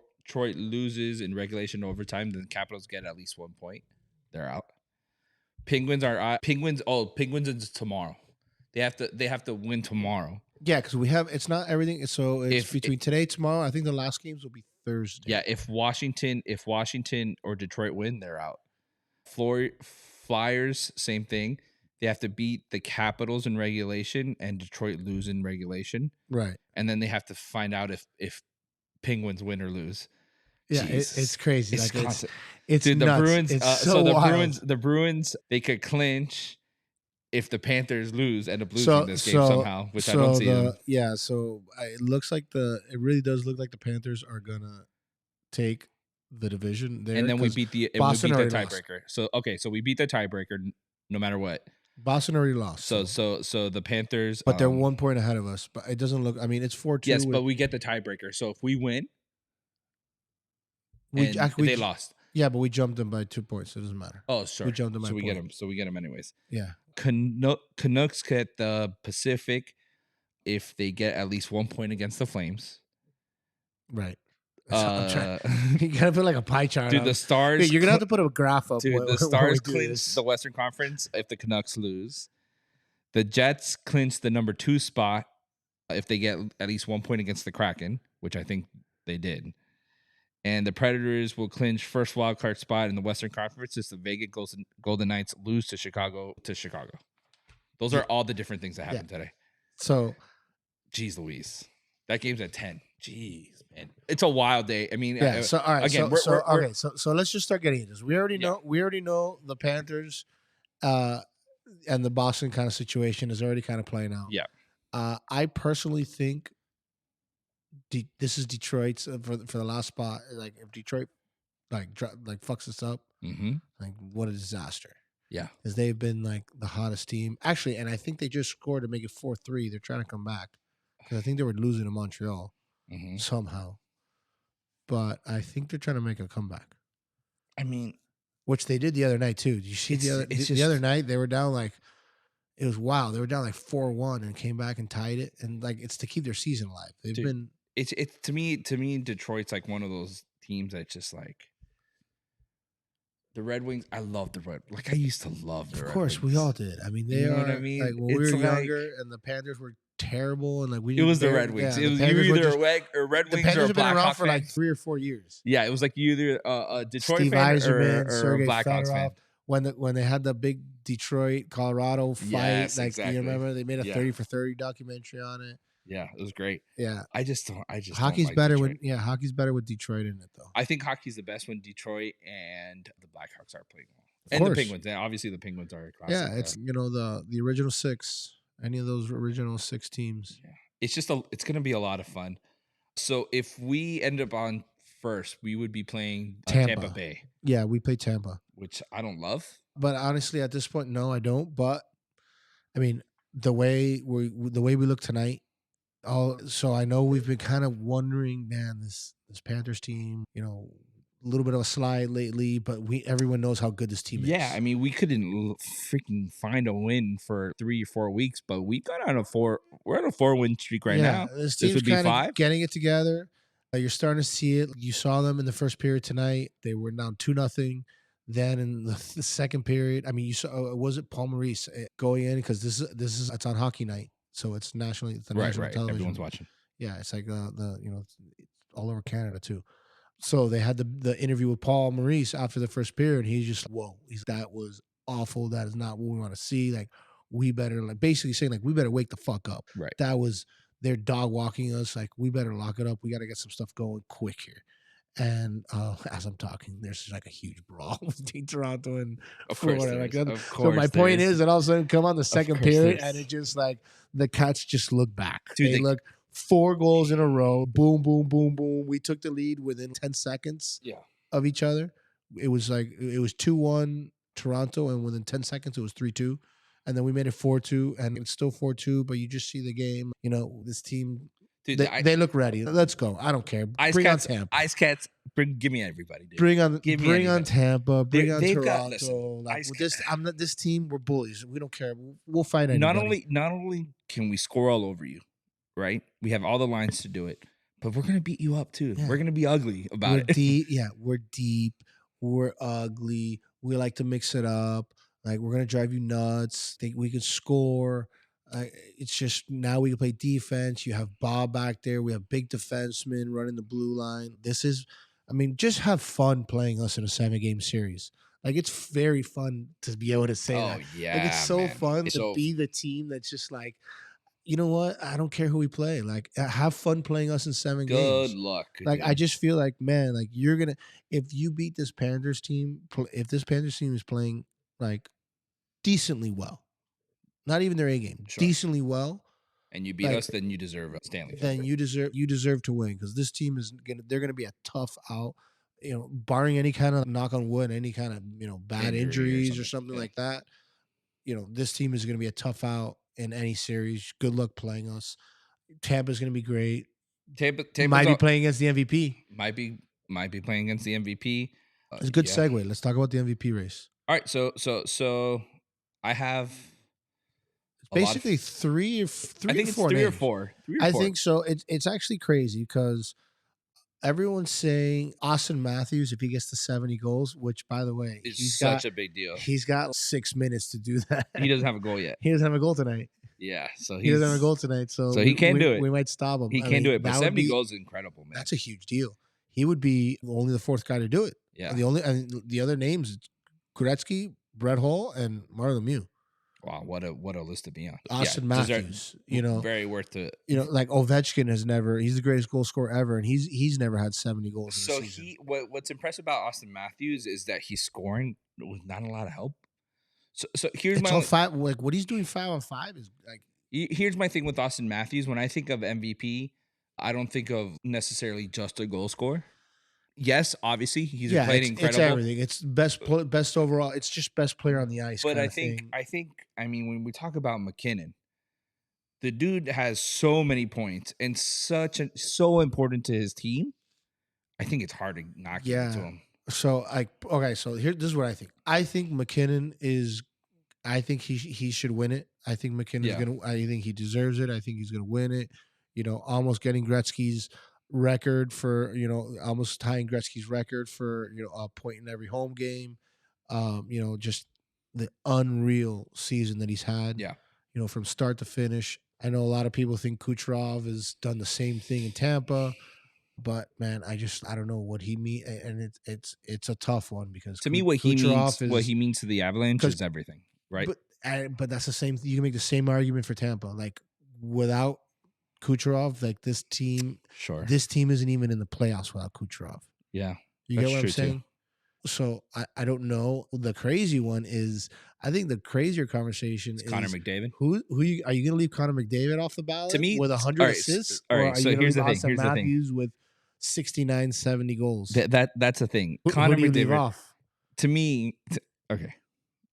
loses in regulation overtime, then the Capitals get at least 1 point. They're out. Penguins is tomorrow. They have to win tomorrow. Yeah, because it's not everything. So it's between today, tomorrow. I think the last games will be Thursday. Yeah, if Washington or Detroit win, they're out. Flyers, same thing. They have to beat the Capitals in regulation and Detroit lose in regulation. Right. And then they have to find out if Penguins win or lose. Yeah, it's crazy. It's like constant. It's Dude, nuts. the Bruins. It's so wild. The Bruins, they could clinch if the Panthers end up losing this game somehow, which I don't see them. Yeah, so it looks like it really does look like the Panthers are gonna take the division there, and then we beat the tiebreaker. So we beat the tiebreaker no matter what. Boston already lost. So the Panthers, but they're 1 point ahead of us. But it doesn't look. I mean, it's 4-2. Yes, but we get the tiebreaker. So if we win, they lost. Yeah, but we jumped them by 2 points. So it doesn't matter. Oh, sure. We jumped them. So we get them. So we get them anyways. Yeah. Canucks get the Pacific if they get at least 1 point against the Flames. Right. You gotta put like a pie chart. Dude, the Stars. You're gonna have to put a graph up. Dude, the Stars clinch the Western Conference if the Canucks lose. The Jets clinch the number 2 spot if they get at least 1 point against the Kraken, which I think they did. And the Predators will clinch first wild card spot in the Western Conference if the Vegas Golden Knights lose to Chicago. Those are all the different things that happened today. So, geez Louise. That game's at 10. Jeez, man. It's a wild day. I mean, yeah. So all right. Again, so let's just start getting into this. We already know the Panthers and the Boston kind of situation is already kind of playing out. Yeah. I personally think this is Detroit's for the last spot. Like if Detroit like fucks us up, like what a disaster. Yeah, because they've been like the hottest team actually, and I think they just scored to make it 4-3. They're trying to come back because I think they were losing to Montreal somehow, but I think they're trying to make a comeback. I mean, which they did the other night too. Did you see the other night they were down like it was wild. They were down like 4-1 and came back and tied it, and like it's to keep their season alive. They've been it's to me Detroit's like one of those teams that just like. The Red Wings, I love the Red. Like I used to love the Red Wings. Of course, we all did. I mean, they know are. what I mean? Like when we were younger, and the Panthers were terrible, and like we. It was the Red Wings. Yeah, it was you either a Red the Wings Panthers or a have been around Blackhawks for like 3 or 4 years. Yeah, it was like you either a Detroit Steve fan Yzerman, or Sergei a Blackhawks fan. When they had the big Detroit Colorado fight, Yes, like exactly. you remember they made a 30 for 30 documentary on it. Yeah, it was great. Yeah, I just hockey's don't like better Detroit. hockey's better with Detroit in it though. I think hockey's the best when Detroit and the Blackhawks are playing well. Of And course. the Penguins. And obviously the Penguins are a classic. Yeah, it's the original 6. Any of those original 6 teams. Yeah. It's just it's going to be a lot of fun. So if we end up on first, we would be playing Tampa Bay. Yeah, we play Tampa, which I don't love. But honestly, at this point, no, I don't. But I mean, the way we look tonight. So I know we've been kind of wondering, man, this Panthers team, a little bit of a slide lately, but everyone knows how good this team is. Yeah, I mean, we couldn't freaking find a win for 3 or 4 weeks, but we got on we're on a 4-win streak right now. This would be 5. Getting it together. You're starting to see it. You saw them in the first period tonight. They were down 2-0. Then in the second period, I mean, you saw was it Paul Maurice going in because it's on Hockey Night. So it's national television. Everyone's watching. Yeah, it's like it's all over Canada too. So they had the interview with Paul Maurice after the first period. He's just whoa. That was awful. That is not what we want to see. Like we better basically saying we better wake the fuck up. Right. That was they're dog walking us. Like we better lock it up. We got to get some stuff going quick here. And as I'm talking, there's like a huge brawl between Toronto and Florida. So my point is that all of a sudden come on the second period and it just like the Cats just look back. Dude, they look 4 goals in a row. Boom, boom, boom, boom. We took the lead within 10 seconds of each other. It was 2-1 Toronto, and within 10 seconds it was 3-2. And then we made it 4-2, and it's still 4-2, but you just see the game. This team. Dude, they look ready. Let's go. I don't care. Bring on Tampa. Ice Cats. Give me everybody. Dude. Bring on Tampa. Bring on Toronto. This team, we're bullies. We don't care. We'll fight anybody. Not only can we score all over you, right? We have all the lines to do it, but we're gonna beat you up too. Yeah. We're gonna be ugly about it. We're deep. We're ugly. We like to mix it up. Like we're gonna drive you nuts. Think we can score. It's just now we can play defense. You have Bob back there. We have big defensemen running the blue line. Just have fun playing us in a 7-game series. Like it's very fun to be able to say that. Oh yeah, like it's so fun to be the team that's just like, you know what? I don't care who we play. Like have fun playing us in 7 games. Good luck. Like dude. I just feel like, man, like you're gonna if you beat this Panthers team, if this Panthers team is playing like decently well. Not even their A game. Sure. Decently well. And you beat us, then you deserve a Stanley Cup. Then you deserve to win because this team they're gonna be a tough out. Barring any kind of knock on wood, any kind of bad injuries or something like that. This team is gonna be a tough out in any series. Good luck playing us. Tampa's gonna be great. Tampa might be playing against the MVP. Might be playing against the MVP. It's a good segue. Let's talk about the MVP race. All right, so I have. Basically, three or four. I think so. It's actually crazy because everyone's saying Austin Matthews, if he gets to 70 goals, which, by the way, is such a big deal. He's got 6 minutes to do that. He doesn't have a goal yet. He doesn't have a goal tonight. Yeah, so he doesn't have a goal tonight. So he can't do it. We might stop him. He can't do it, but 70 goals is incredible, man. That's a huge deal. He would be only the 4th guy to do it. Yeah. And the other names, Gretzky, Brett Hull, and Mario Lemieux. Wow, what a list to be on. Austin Matthews, very worth it. Like Ovechkin he's the greatest goal scorer ever, and he's never had 70 goals in a season. What's impressive about Austin Matthews is that he's scoring with not a lot of help. So here's it's my five. Like what he's doing 5-on-5 is like. Here's my thing with Austin Matthews. When I think of MVP, I don't think of necessarily just a goal scorer. Yes, obviously he's Yeah, played it's incredible. everything. It's best overall. It's just best player on the ice. But Kind I of think thing. I mean when we talk about McKinnon, the dude has so many points and so important to his team. I think it's hard to not give it to Yeah. him. So okay. So this is what I think. I think McKinnon is. I think he should win it. I think McKinnon's Yeah. gonna. I think he deserves it. I think he's gonna win it. Almost getting Gretzky's record for almost tying Gretzky's record for a point in every home game. Just the unreal season that he's had. Yeah. From start to finish. I know a lot of people think Kucherov has done the same thing in Tampa. But man, I don't know what he mean, and it's a tough one because To me, what he means to the Avalanche is everything, right? But that's the same. You can make the same argument for Tampa. Like without Kucherov, like this team isn't even in the playoffs without Kucherov. Yeah, you get what I'm saying? Too. So I don't know. The crazy one is, I think the crazier conversation is Connor McDavid. Who are you going to leave Connor McDavid off the ballot to me with 100 assists, or are you going to leave Austin Matthews with 69, 70 goals? That's the thing. Connor McDavid, leave off? To me, okay,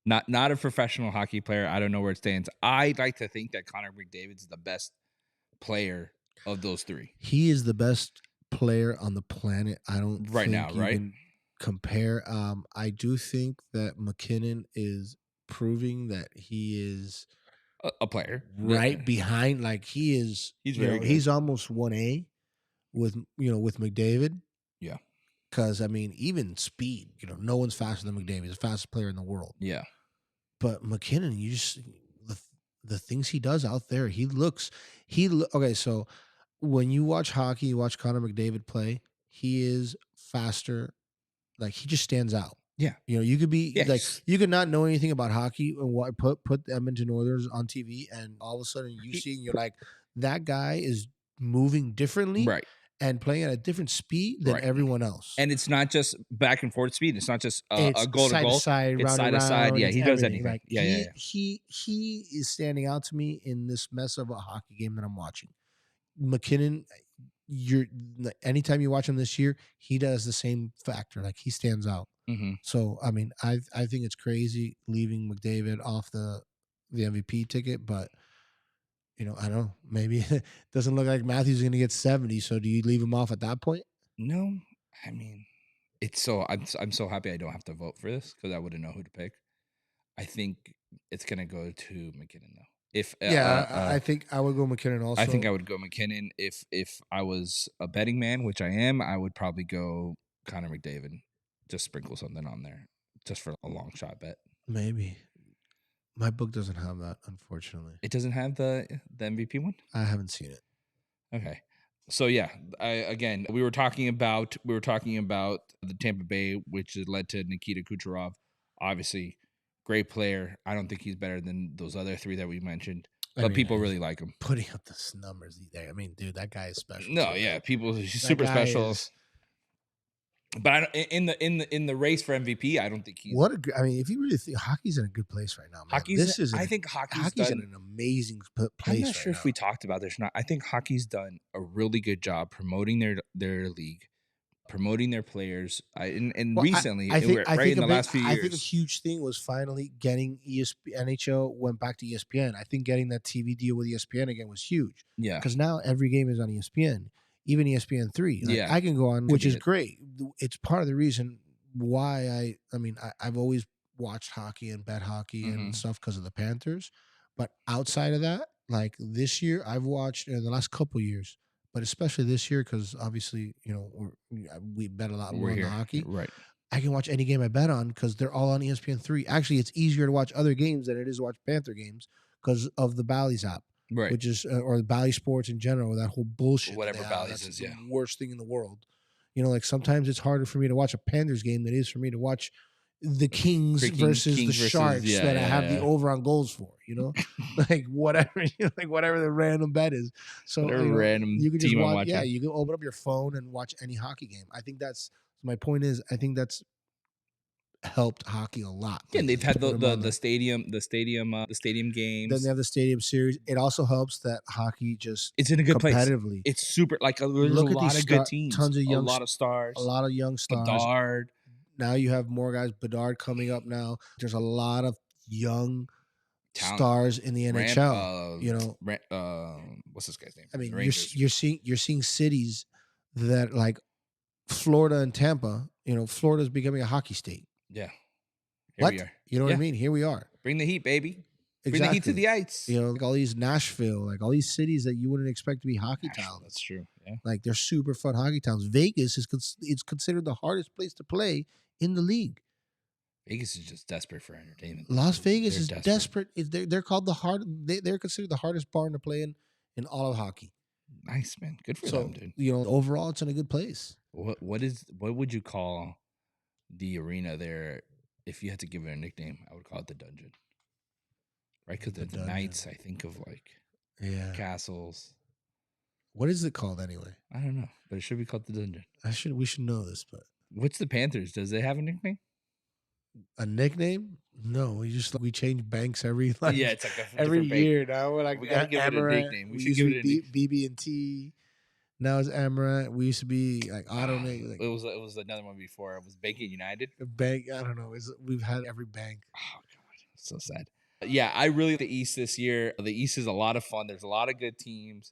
not a professional hockey player. I don't know where it stands. I like to think that Connor McDavid's the best player of those three. He is the best player on the planet. I don't right think now, right? Compare. I do think that McKinnon is proving that he is a player right behind. Like he is. He's very good. He's almost 1A with McDavid. Yeah. Because I mean, even speed. No one's faster than McDavid. He's the fastest player in the world. Yeah. But McKinnon, you just the things he does out there. Okay. So when you watch hockey, you watch Connor McDavid play. He is faster. Like he just stands out. Yeah. You could be like, you could not know anything about hockey and put the Edmonton Oilers on TV, and all of a sudden you see and you're like, that guy is moving differently, right, and playing at a different speed than everyone else. And it's not just back and forth speed. It's not just a goal to goal. It's side to side. Yeah, he does anything. Like, he is standing out to me in this mess of a hockey game that I'm watching. McKinnon, anytime you watch him this year, he does the same factor. Like he stands out. Mm-hmm. So I mean, I think it's crazy leaving McDavid off the MVP ticket, but I don't know. Maybe it doesn't look like Matthews is going to get 70. So do you leave him off at that point? No, I mean, it's so I'm so happy I don't have to vote for this because I wouldn't know who to pick. I think it's going to go to McKinnon though. I think I would go McKinnon also. I think I would go McKinnon. If I was a betting man, which I am, I would probably go Connor McDavid. Just sprinkle something on there, just for a long shot bet. Maybe. My book doesn't have that, unfortunately. It doesn't have the MVP one? I haven't seen it. Okay. So yeah, we were talking about the Tampa Bay, which led to Nikita Kucherov. Obviously, great player. I don't think he's better than those other three that we mentioned, but people really like him. Putting up the numbers there. I mean, dude, that guy is special. No, yeah, he's super special. But in the race for MVP, I don't think he's. If you really think hockey's in a good place right now, man. I think hockey's in an amazing place. I'm not sure if we talked about this or not. I think hockey's done a really good job promoting their league, promoting their players. Recently, in the last few years, I think a huge thing was finally getting NHL went back to ESPN. I think getting that TV deal with ESPN again was huge. Yeah, because now every game is on ESPN. Even ESPN3. I can go on, which is great. It's part of the reason why I've always watched hockey and bet hockey and stuff because of the Panthers. But outside of that, like this year, I've watched in the last couple years, but especially this year because obviously, we bet a lot more on hockey. Right. I can watch any game I bet on because they're all on ESPN3. Actually, it's easier to watch other games than it is to watch Panther games because of the Bally's app. Right. Which is, or Bally Sports in general, that whole bullshit. Whatever Bally's is, the worst thing in the world. Like sometimes it's harder for me to watch a Panthers game than it is for me to watch the Kings versus the Sharks that I have the over on goals for, like whatever, like whatever the random bet is. So random you can just team watch, you can open up your phone and watch any hockey game. I think that's my point is, I think that's helped hockey a lot. Yeah, and they've had put 'em on the stadium games. Then they have the stadium series. It also helps that hockey just It's in a good place. competitively. It's super there's Look a at lot these of good teams. tons of a young, lot of stars. a lot of young stars. Bedard. Now you have more guys. Bedard coming up now. There's a lot of young Talent. stars in the NHL. What's this guy's name? I mean, Rangers. you're seeing cities that like Florida and Tampa. Florida's becoming a hockey state. Yeah. What? We are. You know what I mean? Here we are. Bring the heat, baby. Exactly. Bring the heat to the ice. Like all these Nashville, like all these cities that you wouldn't expect to be hockey towns. That's true. Yeah. Like they're super fun hockey towns. Vegas is considered the hardest place to play in the league. Vegas is just desperate for entertainment. Las Vegas is desperate. They're called they're considered the hardest barn to play in all of hockey. Nice, man. Good for them, dude. Overall, it's in a good place. What would you call the arena there if you had to give it a nickname? I would call it the Dungeon. Right? Because the Knights, I think of castles. What is it called anyway? I don't know, but it should be called the Dungeon. We should know this, but what's the Panthers? Does they have a nickname? A nickname? No, we change banks every it's like every year now. We're like we gotta give it a nickname. We should give it a BB&T. Now it's Amaranth. We used to be like I don't know. Like, it was another one before. It was Banking United. Bank. I don't know. We've had every bank. Oh god, so sad. Yeah, I really like the East this year. The East is a lot of fun. There's a lot of good teams.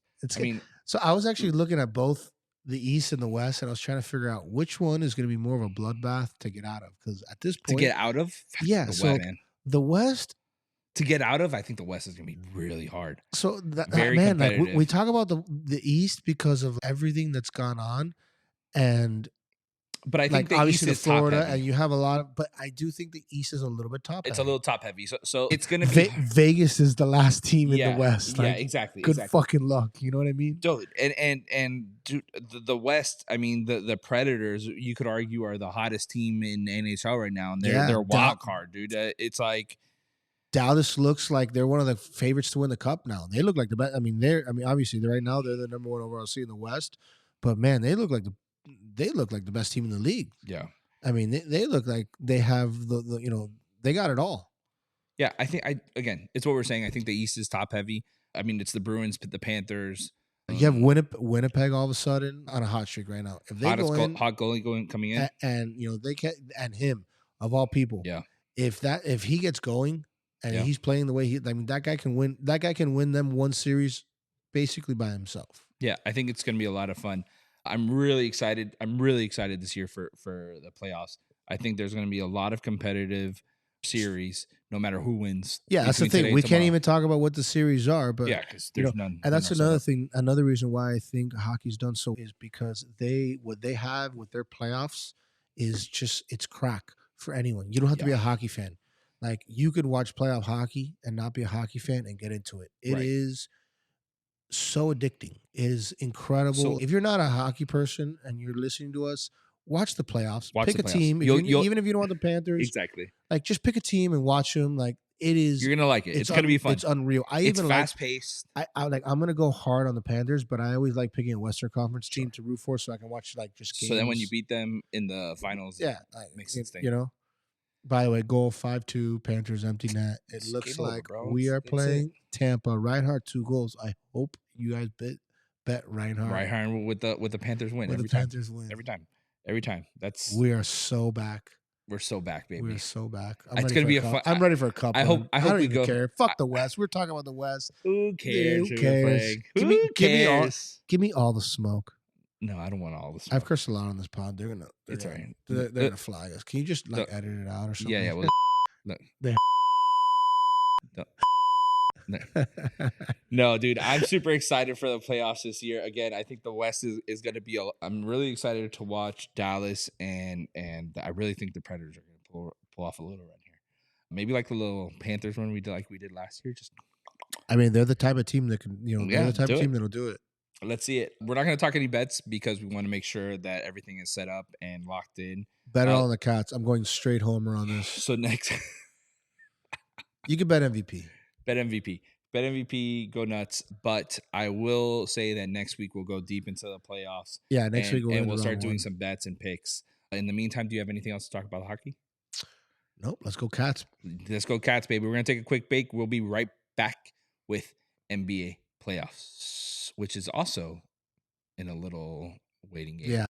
So I was actually looking at both the East and the West, and I was trying to figure out which one is going to be more of a bloodbath to get out of. Because at this point, to get out of, the West. To get out of, I think the West is going to be really hard. So very competitive. We talk about the East because of everything that's gone on, but I think the obviously East is Florida, top heavy. and you have a lot of. But I do think the East is a little bit top. It's a little top heavy, so it's going to be. Vegas is the last team in the West. Exactly. Good fucking luck. You know what I mean? Dude, and dude, the West. I mean, the Predators. You could argue are the hottest team in NHL right now, and they're a wild card, dude. It's like. Dallas looks like they're one of the favorites to win the cup now. They look like the best. Obviously, right now they're the number one overall seed in the West. But man, they look like the best team in the league. Yeah, I mean, they look like they have they got it all. Yeah, I think again, it's what we're saying. I think the East is top heavy. I mean, it's the Bruins, the Panthers. You have Winnipeg all of a sudden on a hot streak right now. If they hot goalie coming in, and they can, and him of all people. Yeah, if he gets going. And he's playing the way that guy can win. That guy can win them one series basically by himself. Yeah, I think it's going to be a lot of fun. I'm really excited. This year for the playoffs. I think there's going to be a lot of competitive series, no matter who wins. Yeah, that's the thing. We can't even talk about what the series are, but because there's none. And that's another thing. Another reason why I think hockey's done so is because what they have with their playoffs is just it's crack for anyone. You don't have to be a hockey fan. Like you could watch playoff hockey and not be a hockey fan and get into it. It is so addicting. It is incredible. So, if you're not a hockey person and you're listening to us, watch the playoffs. Pick a team. Even if you don't want the Panthers, exactly. Like just pick a team and watch them. Like it is. You're gonna like it. It's gonna be fun. It's unreal. It's fast paced. I'm gonna go hard on the Panthers, but I always like picking a Western Conference team to root for, so I can watch just games. So then when you beat them in the finals, it makes sense. By the way, goal 5-2, Panthers empty net. It looks like we are playing Tampa. Reinhart 2 goals. I hope you guys bet Reinhart. Reinhart with the Panthers win every time. Panthers win every time. We are so back. We're so back, baby. We're so back. It's gonna be I'm ready for a cup. I hope we go. Care. Fuck the West. We're talking about the West. Who cares? Who cares? Give me all the smoke. No, I don't want all this. I've cursed a lot on this pod. They're gonna. It's all right. They're gonna fly us. Can you just edit it out or something? Yeah. Well, no, dude. I'm super excited for the playoffs this year. Again, I think the West is gonna be. I'm really excited to watch Dallas and I really think the Predators are gonna pull off a little run here. Maybe like the little Panthers run we did last year. They're the type of team that can. They're the type of team that'll do it. Let's see it. We're not going to talk any bets because we want to make sure that everything is set up and locked in. Bet on the Cats. I'm going straight homer on this. So next, you can bet MVP. Bet MVP. Go nuts. But I will say that next week we'll go deep into the playoffs. Yeah, next week we'll start doing some bets and picks. In the meantime, do you have anything else to talk about hockey? Nope. Let's go Cats. Let's go Cats, baby. We're going to take a quick break. We'll be right back with NBA playoffs, which is also in a little waiting game. Yeah.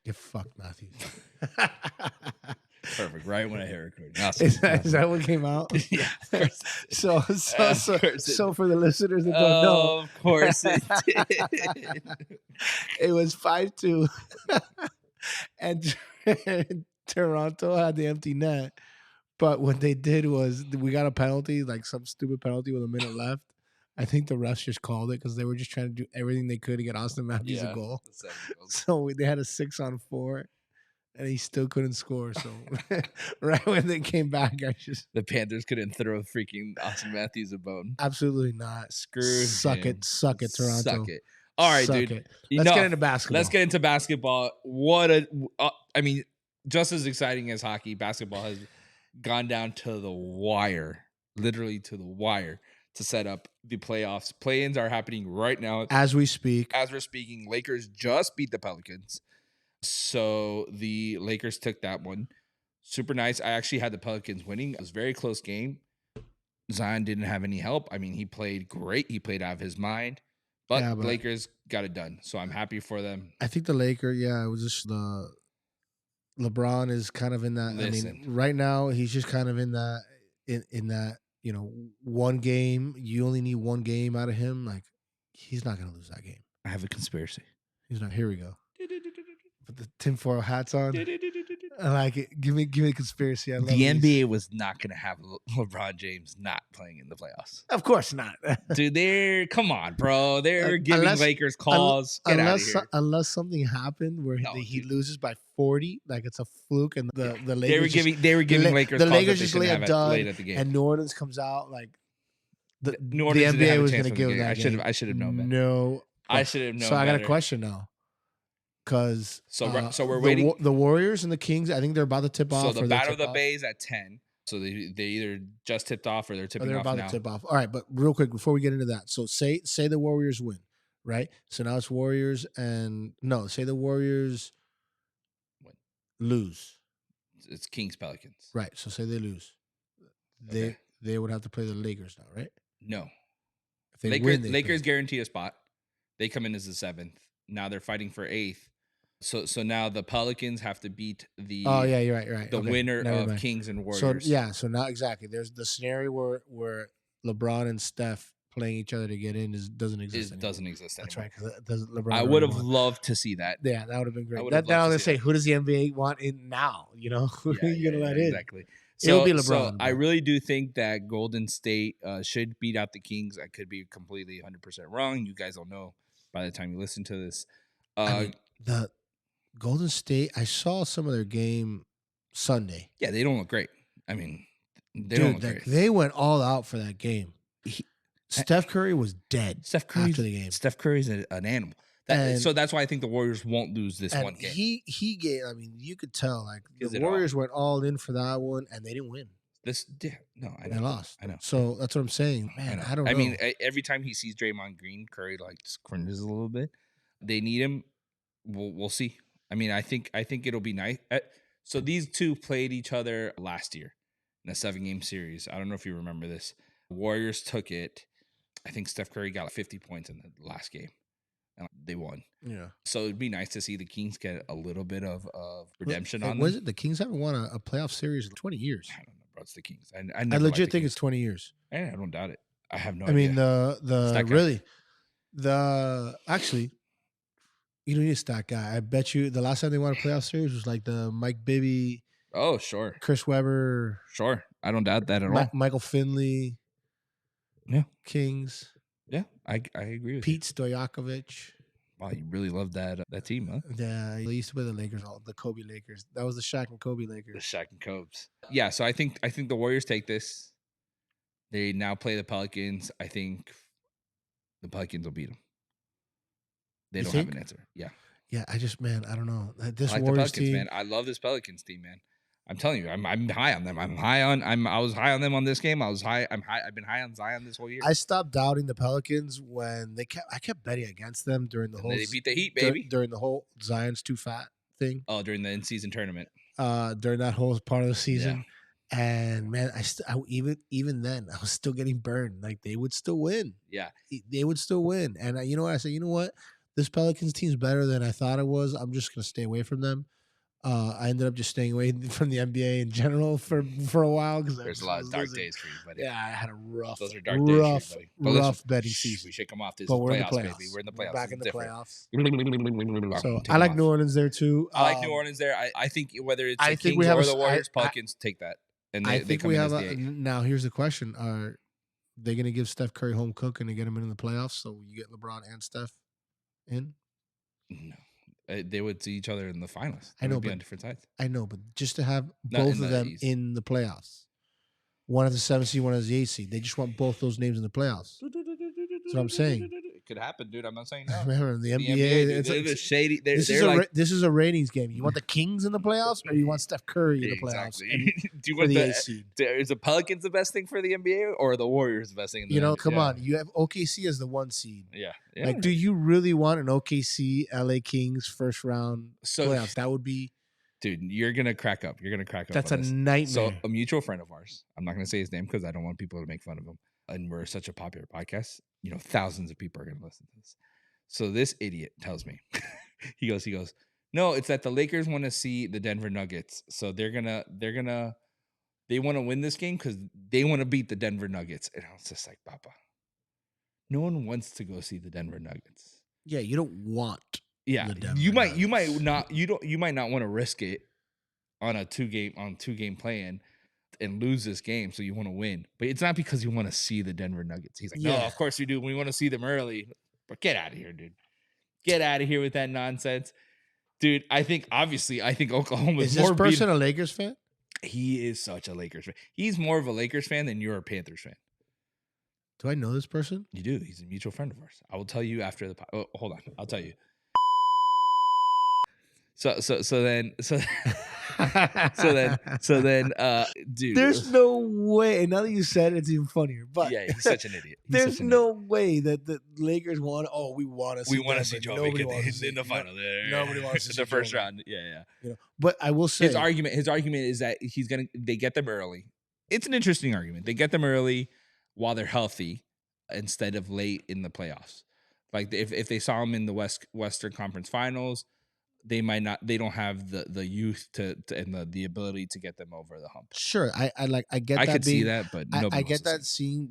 Get fucked, Matthew. Perfect. Right when I hit record. Awesome. Is that what came out? Yeah. Of course. So for the listeners that don't know, Of course it did. it was 5-2, and Toronto had the empty net. But what they did was we got a penalty, like some stupid penalty with a minute left. I think the refs just called it because they were just trying to do everything they could to get Austin Matthews a goal. So they had a 6-on-4, and he still couldn't score. So right when they came back, the Panthers couldn't throw freaking Austin Matthews a bone. Absolutely not. Suck it, Toronto. Suck it. All right, dude. It. Let's get into basketball. Let's get into basketball. I mean, just as exciting as hockey, basketball has gone down to the wire, literally to the wire, to set up the playoffs. Play-ins are happening right now. As we speak. As we're speaking, Lakers just beat the Pelicans. So the Lakers took that one. Super nice. I actually had the Pelicans winning. It was a very close game. Zion didn't have any help. I mean, he played great. He played out of his mind. But the Lakers got it done. So I'm happy for them. I think the Lakers, it was just the LeBron is kind of in that. Listen. I mean, right now he's just kind of in that one game. You only need one game out of him. Like, he's not gonna lose that game. I have a conspiracy. He's not. Here we go. Put the tinfoil hats on. I like it. Give me a conspiracy. I love the these. NBA was not going to have LeBron James not playing in the playoffs. Of course not. Dude, come on, bro. They're giving Lakers calls. Get out of here. Unless something happened where he loses by 40, like it's a fluke, and the Lakers they were giving Lakers. The calls Lakers just lay a dud, late at the game. and New Orleans comes out like the NBA NBA was going to give them that game. I should have known better. No, I should have known. So I got a question now. Because so we're waiting. The Warriors and the Kings, I think they're about to tip off. So the Battle of the Bay is at 10. So they either just tipped off or they're tipping off now. They're about to tip off. All right, but real quick before we get into that, so say the Warriors win, right? So now it's Warriors say the Warriors lose. It's Kings Pelicans. Right. So say they lose, Okay. they would have to play the Lakers now, right? No. If they win, Lakers guarantee a spot. They come in as the 7th. Now they're fighting for 8th. So now the Pelicans have to beat the. Oh yeah, you're right. The winner of Kings and Warriors. So now exactly. There's the scenario where LeBron and Steph playing each other to get in doesn't exist. It doesn't exist anymore. That's right. Because LeBron. I would have loved to see that. Yeah, that would have been great. Now I'm gonna say, who does the NBA want in now? You know, who are you gonna let in? Exactly. It'll be LeBron. So I really do think that Golden State should beat out the Kings. I could be completely 100% wrong. You guys will know by the time you listen to this. The Golden State, I saw some of their game Sunday. Yeah, they don't look great. I mean, don't look great. They went all out for that game. Steph Curry was dead after the game. Steph Curry's an animal. So that's why I think the Warriors won't lose this one game. He gave. I mean, you could tell like the Warriors went all in for that one, and they didn't win. I know. They lost. I know. So that's what I'm saying, man. I don't know. I mean, every time he sees Draymond Green, Curry like just cringes a little bit. They need him. We'll see. I mean, I think it'll be nice. So these two played each other last year in a 7-game series. I don't know if you remember this. Warriors took it. I think Steph Curry got 50 points in the last game. And they won. Yeah. So it'd be nice to see the Kings get a little bit of redemption on them. Was it the Kings haven't won a playoff series in 20 years? I don't know, bro. It's the Kings. I legit think it's 20 years. I don't doubt it. I have no idea. I mean, actually, you don't need a stat guy. I bet you the last time they won a playoff series was like the Mike Bibby. Oh, sure. Chris Webber. Sure. I don't doubt that at all. Michael Finley. Yeah. Kings. Yeah, I agree with Pete Stojakovic. Wow, you really love that team, huh? Yeah, they used to play the Lakers, the Kobe Lakers. That was the Shaq and Kobe Lakers. The Shaq and Cobes. Yeah, so I think the Warriors take this. They now play the Pelicans. I think the Pelicans will beat them. They don't have an answer. Yeah. Yeah, I don't know. This I like Warriors the Pelicans, team, man. I love this Pelicans team, man. I'm telling you, I'm high on them. I was high on them on this game. I've been high on Zion this whole year. I stopped doubting the Pelicans when I kept betting against them during the And whole. they beat the Heat, baby. During the whole Zion's too fat thing. Oh, during the in-season tournament. During that whole part of the season. Yeah. And man, even then I was still getting burned. Like they would still win. Yeah, they would still win. And you know what I said? You know what? This Pelicans team's better than I thought it was. I'm just gonna stay away from them. I ended up just staying away from the NBA in general for a while because there's a lot of dark days for you, buddy. Yeah, I had a rough. Those are dark days for you, buddy. Rough betting season. We shake them off. This but is we're playoffs, in the playoffs, baby. We're in the playoffs. We're back in the playoffs. So I like New Orleans there too. I like New Orleans there. I think whether it's the Kings or the Warriors, Pelicans take that. And I think we have now. Here's the question: are they going to give Steph Curry home cooking to get him in the playoffs? So you get LeBron and Steph in? No. They would see each other in the finals. I know, be but on different sides. I know, but just to have both of them in the playoffs, one as the 7 seed, one as the 8 seed, they just want both those names in the playoffs. That's what I'm saying. It could happen, dude. I'm not saying no. Remember, the NBA, they're shady. This is a ratings game. You want the Kings in the playoffs, or you want Steph Curry in the playoffs? Exactly. Do you want the 8 seed? Is the Pelicans the best thing for the NBA, or the Warriors the best thing? In the NBA? Come on. You have OKC as the 1 seed. Yeah. Like, do you really want an OKC LA Kings first round playoffs? That would be. Dude, you're gonna crack up. That's a nightmare. So a mutual friend of ours. I'm not gonna say his name because I don't want people to make fun of him. And we're such a popular podcast. Thousands of people are gonna listen to this. So this idiot tells me, he goes, no, it's that the Lakers want to see the Denver Nuggets. So they want to win this game because they want to beat the Denver Nuggets. And I was just like, Papa, no one wants to go see the Denver Nuggets. Yeah, you don't want. Yeah, you might not want to risk it on a two game play-in and lose this game, so you want to win. But it's not because you want to see the Denver Nuggets. He's like, no, of course we do. We want to see them early. But get out of here, dude. Get out of here with that nonsense. Dude, I think Oklahoma is more. Is this person a Lakers fan? He is such a Lakers fan. He's more of a Lakers fan than you're a Panthers fan. Do I know this person? You do. He's a mutual friend of ours. I will tell you after the hold on. I'll tell you. So then, dude. There's no way. And now that you said it, it's even funnier. But yeah, he's such an idiot. There's no way that the Lakers want. Oh, we want to see. We want to see Joe in the final. Nobody wants to see the first round. Yeah. But I will say his argument is that they get them early. It's an interesting argument. They get them early while they're healthy instead of late in the playoffs. Like if they saw them in the Western Conference Finals. They might not. They don't have the youth to and the ability to get them over the hump. Sure, I get. I could see that, but I get that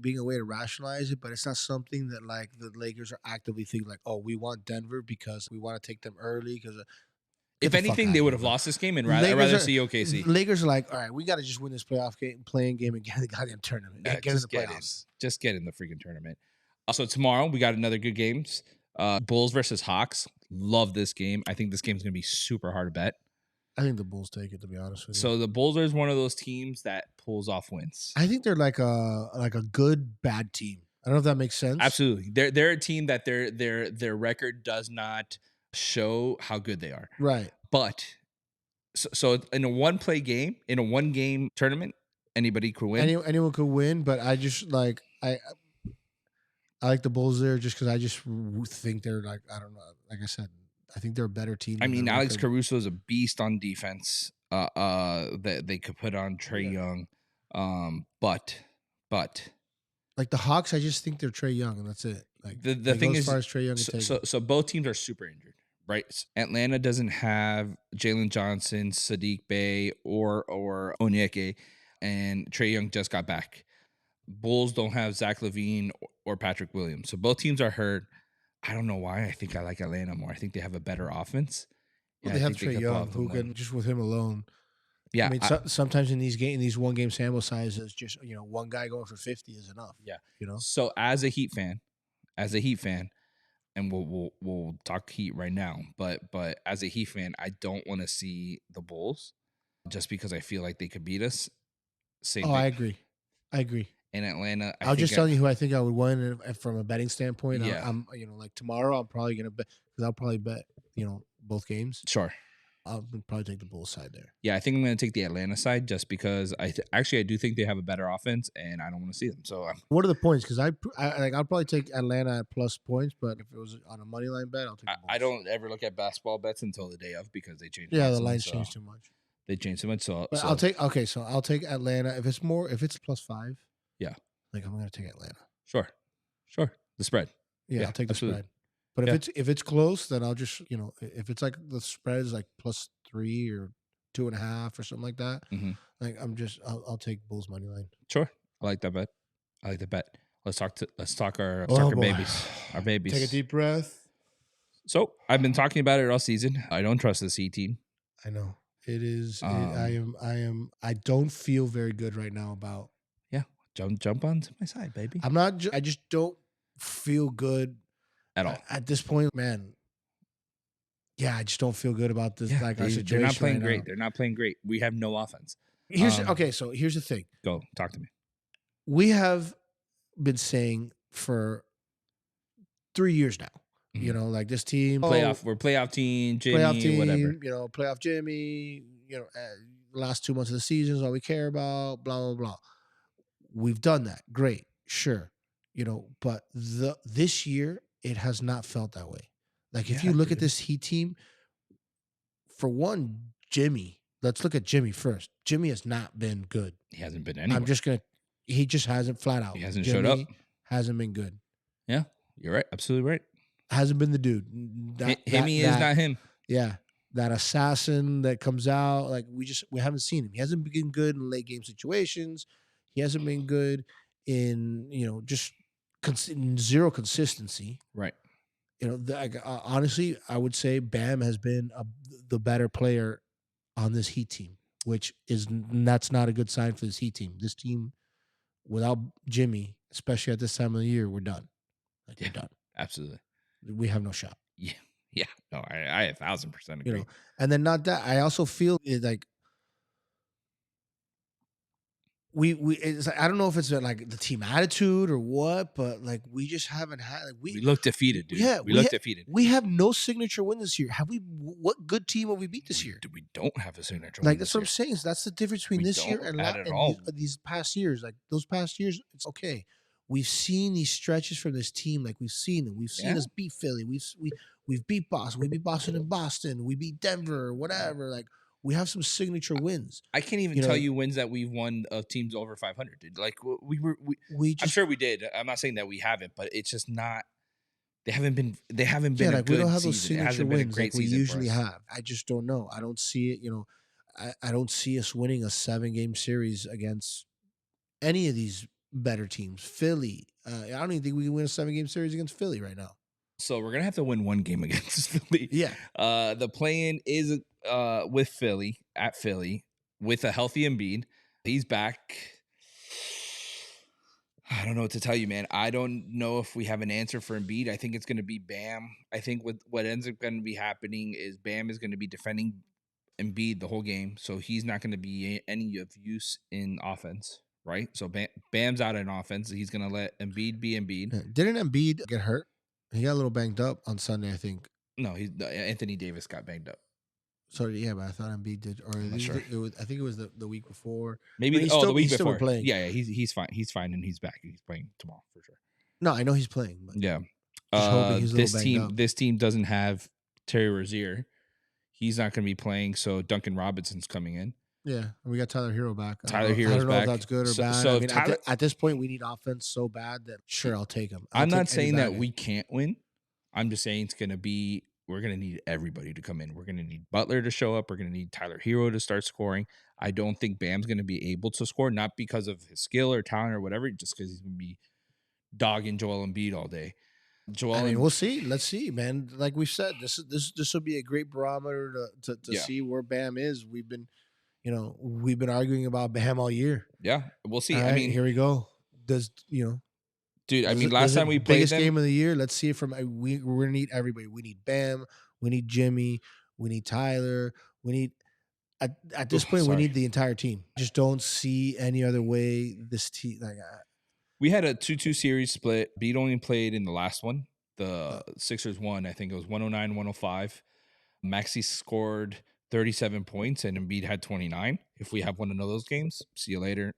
being a way to rationalize it, but it's not something that like the Lakers are actively thinking like, oh, we want Denver because we want to take them early. Because if anything, they would have lost this game, and rather see OKC. Lakers are like, all right, we got to just win this playing game and get in the goddamn tournament. Get in the playoffs. Just get in the freaking tournament. So tomorrow we got another good games. Bulls versus Hawks. Love this game. I think this game's going to be super hard to bet. I think the Bulls take it, to be honest with you. So the Bulls are one of those teams that pulls off wins. I think they're like a good bad team. I don't know if that makes sense. Absolutely. They're a team that their record does not show how good they are. Right. But so in a one game tournament, anybody could win. Anyone could win, but I just like I like the Bulls there just because I just think they're like, I don't know. Like I said, I think they're a better team. I mean, Alex Caruso is a beast on defense. That they could put on Trae Young. But like the Hawks, I just think they're Trae Young, and that's it. Like the thing is, as far as Trae Young, so both teams are super injured, right? Atlanta doesn't have Jalen Johnson, Sadiq Bey, or Onyeke, and Trae Young just got back. Bulls don't have Zach LaVine or Patrick Williams. So both teams are hurt. I don't know why. I think I like Atlanta more. I think they have a better offense. Well, they have Trae Young, who can just with him alone. Yeah. I mean, sometimes in these one game sample sizes, just one guy going for 50 is enough. Yeah. So as a Heat fan, and we'll talk Heat right now, but as a Heat fan, I don't want to see the Bulls just because I feel like they could beat us. I agree. In Atlanta, I'll just tell you who I think I would win from a betting standpoint. Yeah. I'm like tomorrow, I'm probably gonna bet because I'll probably bet both games. Sure. I'll probably take the Bulls side there. Yeah, I think I'm going to take the Atlanta side just because I do think they have a better offense, and I don't want to see them. So what are the points? Because I'll probably take Atlanta at plus points, but if it was on a money line bet, I'll take the Bulls. I don't ever look at basketball bets until the day of because they change. Yeah, the lines change too much. They change too much. So I'll take Atlanta if it's plus 5. Yeah, like I'm going to take Atlanta. Sure, the spread. Yeah, I'll take the spread. But if it's close, then I'll just if it's like the spread is like plus 3 or 2.5 or something like that, like I'll take Bulls money line. Sure, I like that bet. Let's talk our babies. Our babies. Take a deep breath. So I've been talking about it all season. I don't trust this Heat team. I know it is. I don't feel very good right now about. Yeah, jump onto my side, baby. I'm not. I just don't feel good at all at this point, man. Yeah, I just don't feel good about this. Like our situation. They're not playing great. Now. They're not playing great. We have no offense. So here's the thing. Go talk to me. We have been saying for 3 years now. Like this team, we're playoff team, Jimmy, whatever. Playoff Jimmy. Last 2 months of the season is all we care about. Blah blah blah. We've done that. Great, sure. But this year it has not felt that way. Like if you look at this Heat team, for one, Jimmy. Let's look at Jimmy first. Jimmy has not been good. He hasn't been anywhere. He just hasn't flat out. He hasn't showed up. Hasn't been good. Yeah, you're right. Absolutely right. Hasn't been the dude. He is not him. Yeah, that assassin that comes out. Like we haven't seen him. He hasn't been good in late game situations. He hasn't been good in just zero consistency. Right. Honestly, I would say Bam has been the better player on this Heat team, that's not a good sign for this Heat team. This team, without Jimmy, especially at this time of the year, we're done. We're done. Absolutely. We have no shot. Yeah. No, I 1,000% agree. And then not that I also feel like it's like, I don't know if it's like the team attitude or what, but like we just haven't had. Like, we look defeated, dude. Yeah, we look defeated. We have no signature win this year. Have we? What good team have we beat this year? We don't have a signature. Like that's what I'm saying. So that's the difference between this year and these past years. Like those past years, it's okay. We've seen these stretches from this team. Like we've seen them. We've seen us beat Philly. We've beat Boston. We beat Boston in Boston. We beat Denver. Whatever. Like. We have some signature wins. I can't even tell you wins that we've won of teams over 500, dude. Like I'm sure we did. I'm not saying that we haven't, but it's just not. They haven't been. Yeah, like we don't have those signature wins like we usually have. I just don't know. I don't see it. I don't see us winning a 7-game series against any of these better teams. Philly. I don't even think we can win a 7-game series against Philly right now. So we're gonna have to win 1 game against Philly. Yeah. The play-in is with Philly at Philly with a healthy Embiid. He's back. I don't know what to tell you, man. I don't know if we have an answer for Embiid. I think it's going to be Bam. I think what ends up going to be happening is Bam is going to be defending Embiid the whole game, so he's not going to be any of use in offense, right? So Bam's out in offense. He's going to let Embiid be Embiid. Didn't Embiid get hurt? He got a little banged up on Sunday, I think. No, Anthony Davis got banged up. Sorry, yeah, but I thought Embiid did. Or I'm not sure. I think it was the week before. Maybe the week still before. Playing. Yeah, he's fine. He's fine, and he's back. He's playing tomorrow for sure. No, I know he's playing. But yeah. Just hoping he's a little banged up. This team doesn't have Terry Rozier. He's not going to be playing, so Duncan Robinson's coming in. Yeah, and we got Tyler Hero back. Tyler Hero's back. I don't know back. if that's good or bad. So I mean, at this point, we need offense so bad that sure, I'll take him. I'm not saying that we can't win. I'm just saying it's going to be. We're going to need everybody to come in. We're going to need Butler to show up. We're going to need Tyler Hero to start scoring. I don't think Bam's going to be able to score, not because of his skill or talent or whatever, just because he's going to be dogging Joel Embiid all day. We'll see. Let's see, man. Like we said, this will be a great barometer to see where Bam is. We've been arguing about Bam all year. Yeah, we'll see. Right, I mean, here we go. Dude, I mean, last time we played biggest game of the year. Let's see it from. We're gonna need everybody. We need Bam. We need Jimmy. We need Tyler. We need at this point we need the entire team. Just don't see any other way this team. We had a 2-2 series split. Beat only played in the last one. The Sixers won. I think it was 109-105. Maxey scored 37 points and Embiid had 29. If we have one of those games, see you later.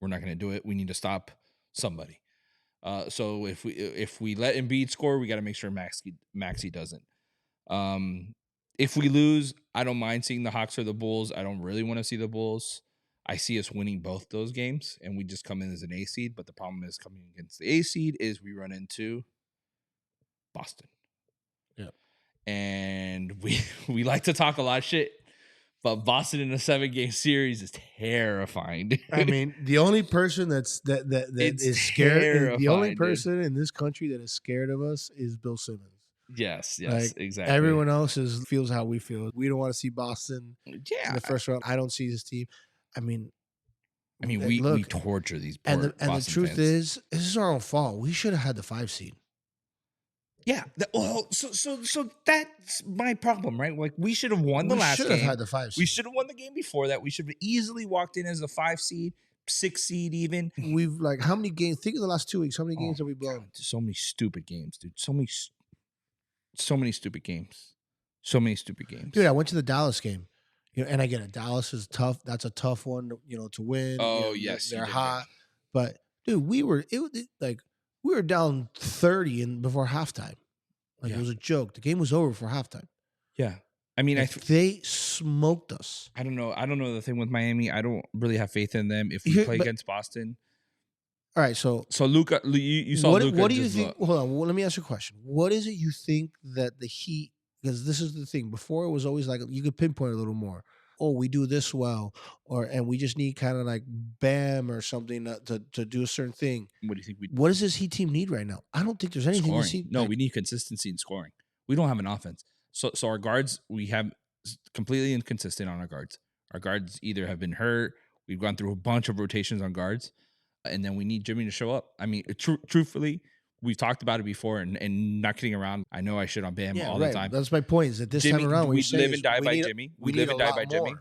We're not going to do it. We need to stop somebody. So if we let Embiid score, we got to make sure Maxey doesn't. If we lose, I don't mind seeing the Hawks or the Bulls. I don't really want to see the Bulls. I see us winning both those games, and we just come in as an A seed. But the problem is coming against the A seed is we run into Boston. Yeah. And we like to talk a lot of shit, but Boston in a 7-game series is terrifying. Dude. I mean, the only person that is scared, the only person in this country that is scared of us is Bill Simmons. Yes, Like, exactly. Everyone else feels how we feel. We don't want to see Boston in the first round. I don't see this team. I mean, we torture these poor and the truth fans. is, this is our own fault. We should have had the 5 seed. Yeah. So that's my problem, right? Like we should have won the last game. We should have had the 5 seed. We should have won the game before that. We should have easily walked in as a 5 seed, 6 seed even. We've how many games? Think of the last 2 weeks. How many games have we blown? God, so many stupid games, dude. So many stupid games. So many stupid games. Dude, I went to the Dallas game. And I get it. Dallas is tough. That's a tough one, to win. Oh, yes. They're hot. But dude, we were down 30 before halftime. It was a joke. The game was over before halftime. Yeah. I mean, they smoked us. I don't know. The thing with Miami, I don't really have faith in them if we play against Boston. All right, so Luka, you saw Luka. What do you think? Hold on. Well, let me ask you a question. What is it you think that the Heat? Because this is the thing. Before it was always like you could pinpoint a little more. Oh, we do this well, and we just need kind of like Bam or something to do a certain thing. What do you think? What does this Heat team need right now? I don't think there's anything scoring. to see. No, we need consistency in scoring. We don't have an offense. So our guards, we have completely inconsistent on our guards. Our guards either have been hurt. We've gone through a bunch of rotations on guards, and then we need Jimmy to show up. I mean, truthfully. We've talked about it before, and not kidding around. I know I shit on Bam all the time. That's my point. Is that this time around, we live and die by Jimmy. We live and die by Jimmy,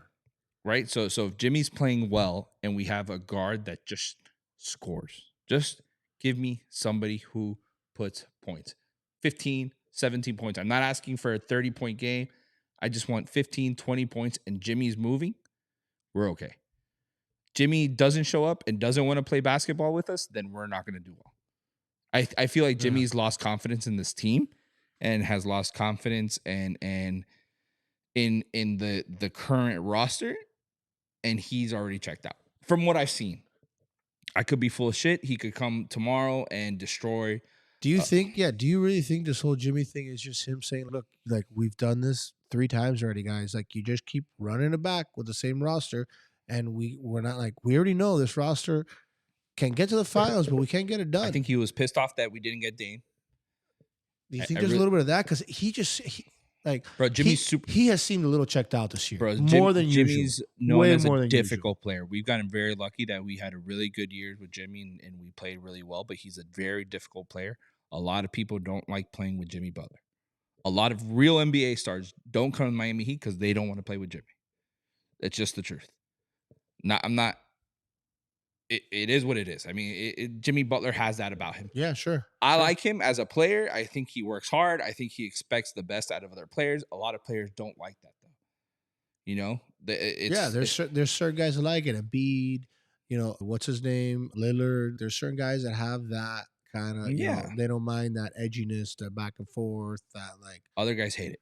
right? So if Jimmy's playing well, and we have a guard that just scores, just give me somebody who puts points, 15, 17 points. I'm not asking for a 30-point game. I just want 15, 20 points, and Jimmy's moving. We're okay. Jimmy doesn't show up and doesn't want to play basketball with us, then we're not going to do well. I feel like Jimmy's lost confidence in this team and has lost confidence and in the current roster, and he's already checked out. From what I've seen, I could be full of shit. He could come tomorrow and destroy. Do you think? Yeah. Do you really think this whole Jimmy thing is just him saying, "Look, like we've done this 3 times already, guys. Like you just keep running it back with the same roster, and we're not like we already know this roster." Can get to the finals, but we can't get it done. I think he was pissed off that we didn't get Dame. Do you think there's a little bit of that? Because bro, he has seemed a little checked out this year. Bro, more than Jimmy's usual. known as a difficult player. We've gotten very lucky that we had a really good year with Jimmy and we played really well, but he's a very difficult player. A lot of people don't like playing with Jimmy Butler. A lot of real NBA stars don't come to Miami Heat because they don't want to play with Jimmy. It's just the truth. It is what it is. I mean, Jimmy Butler has that about him. Yeah, sure. I like him as a player. I think he works hard. I think he expects the best out of other players. A lot of players don't like that, though. There's certain guys that like it. Embiid, what's his name? Lillard. There's certain guys that have that kind of, they don't mind that edginess, the back and forth, that like. Other guys hate it,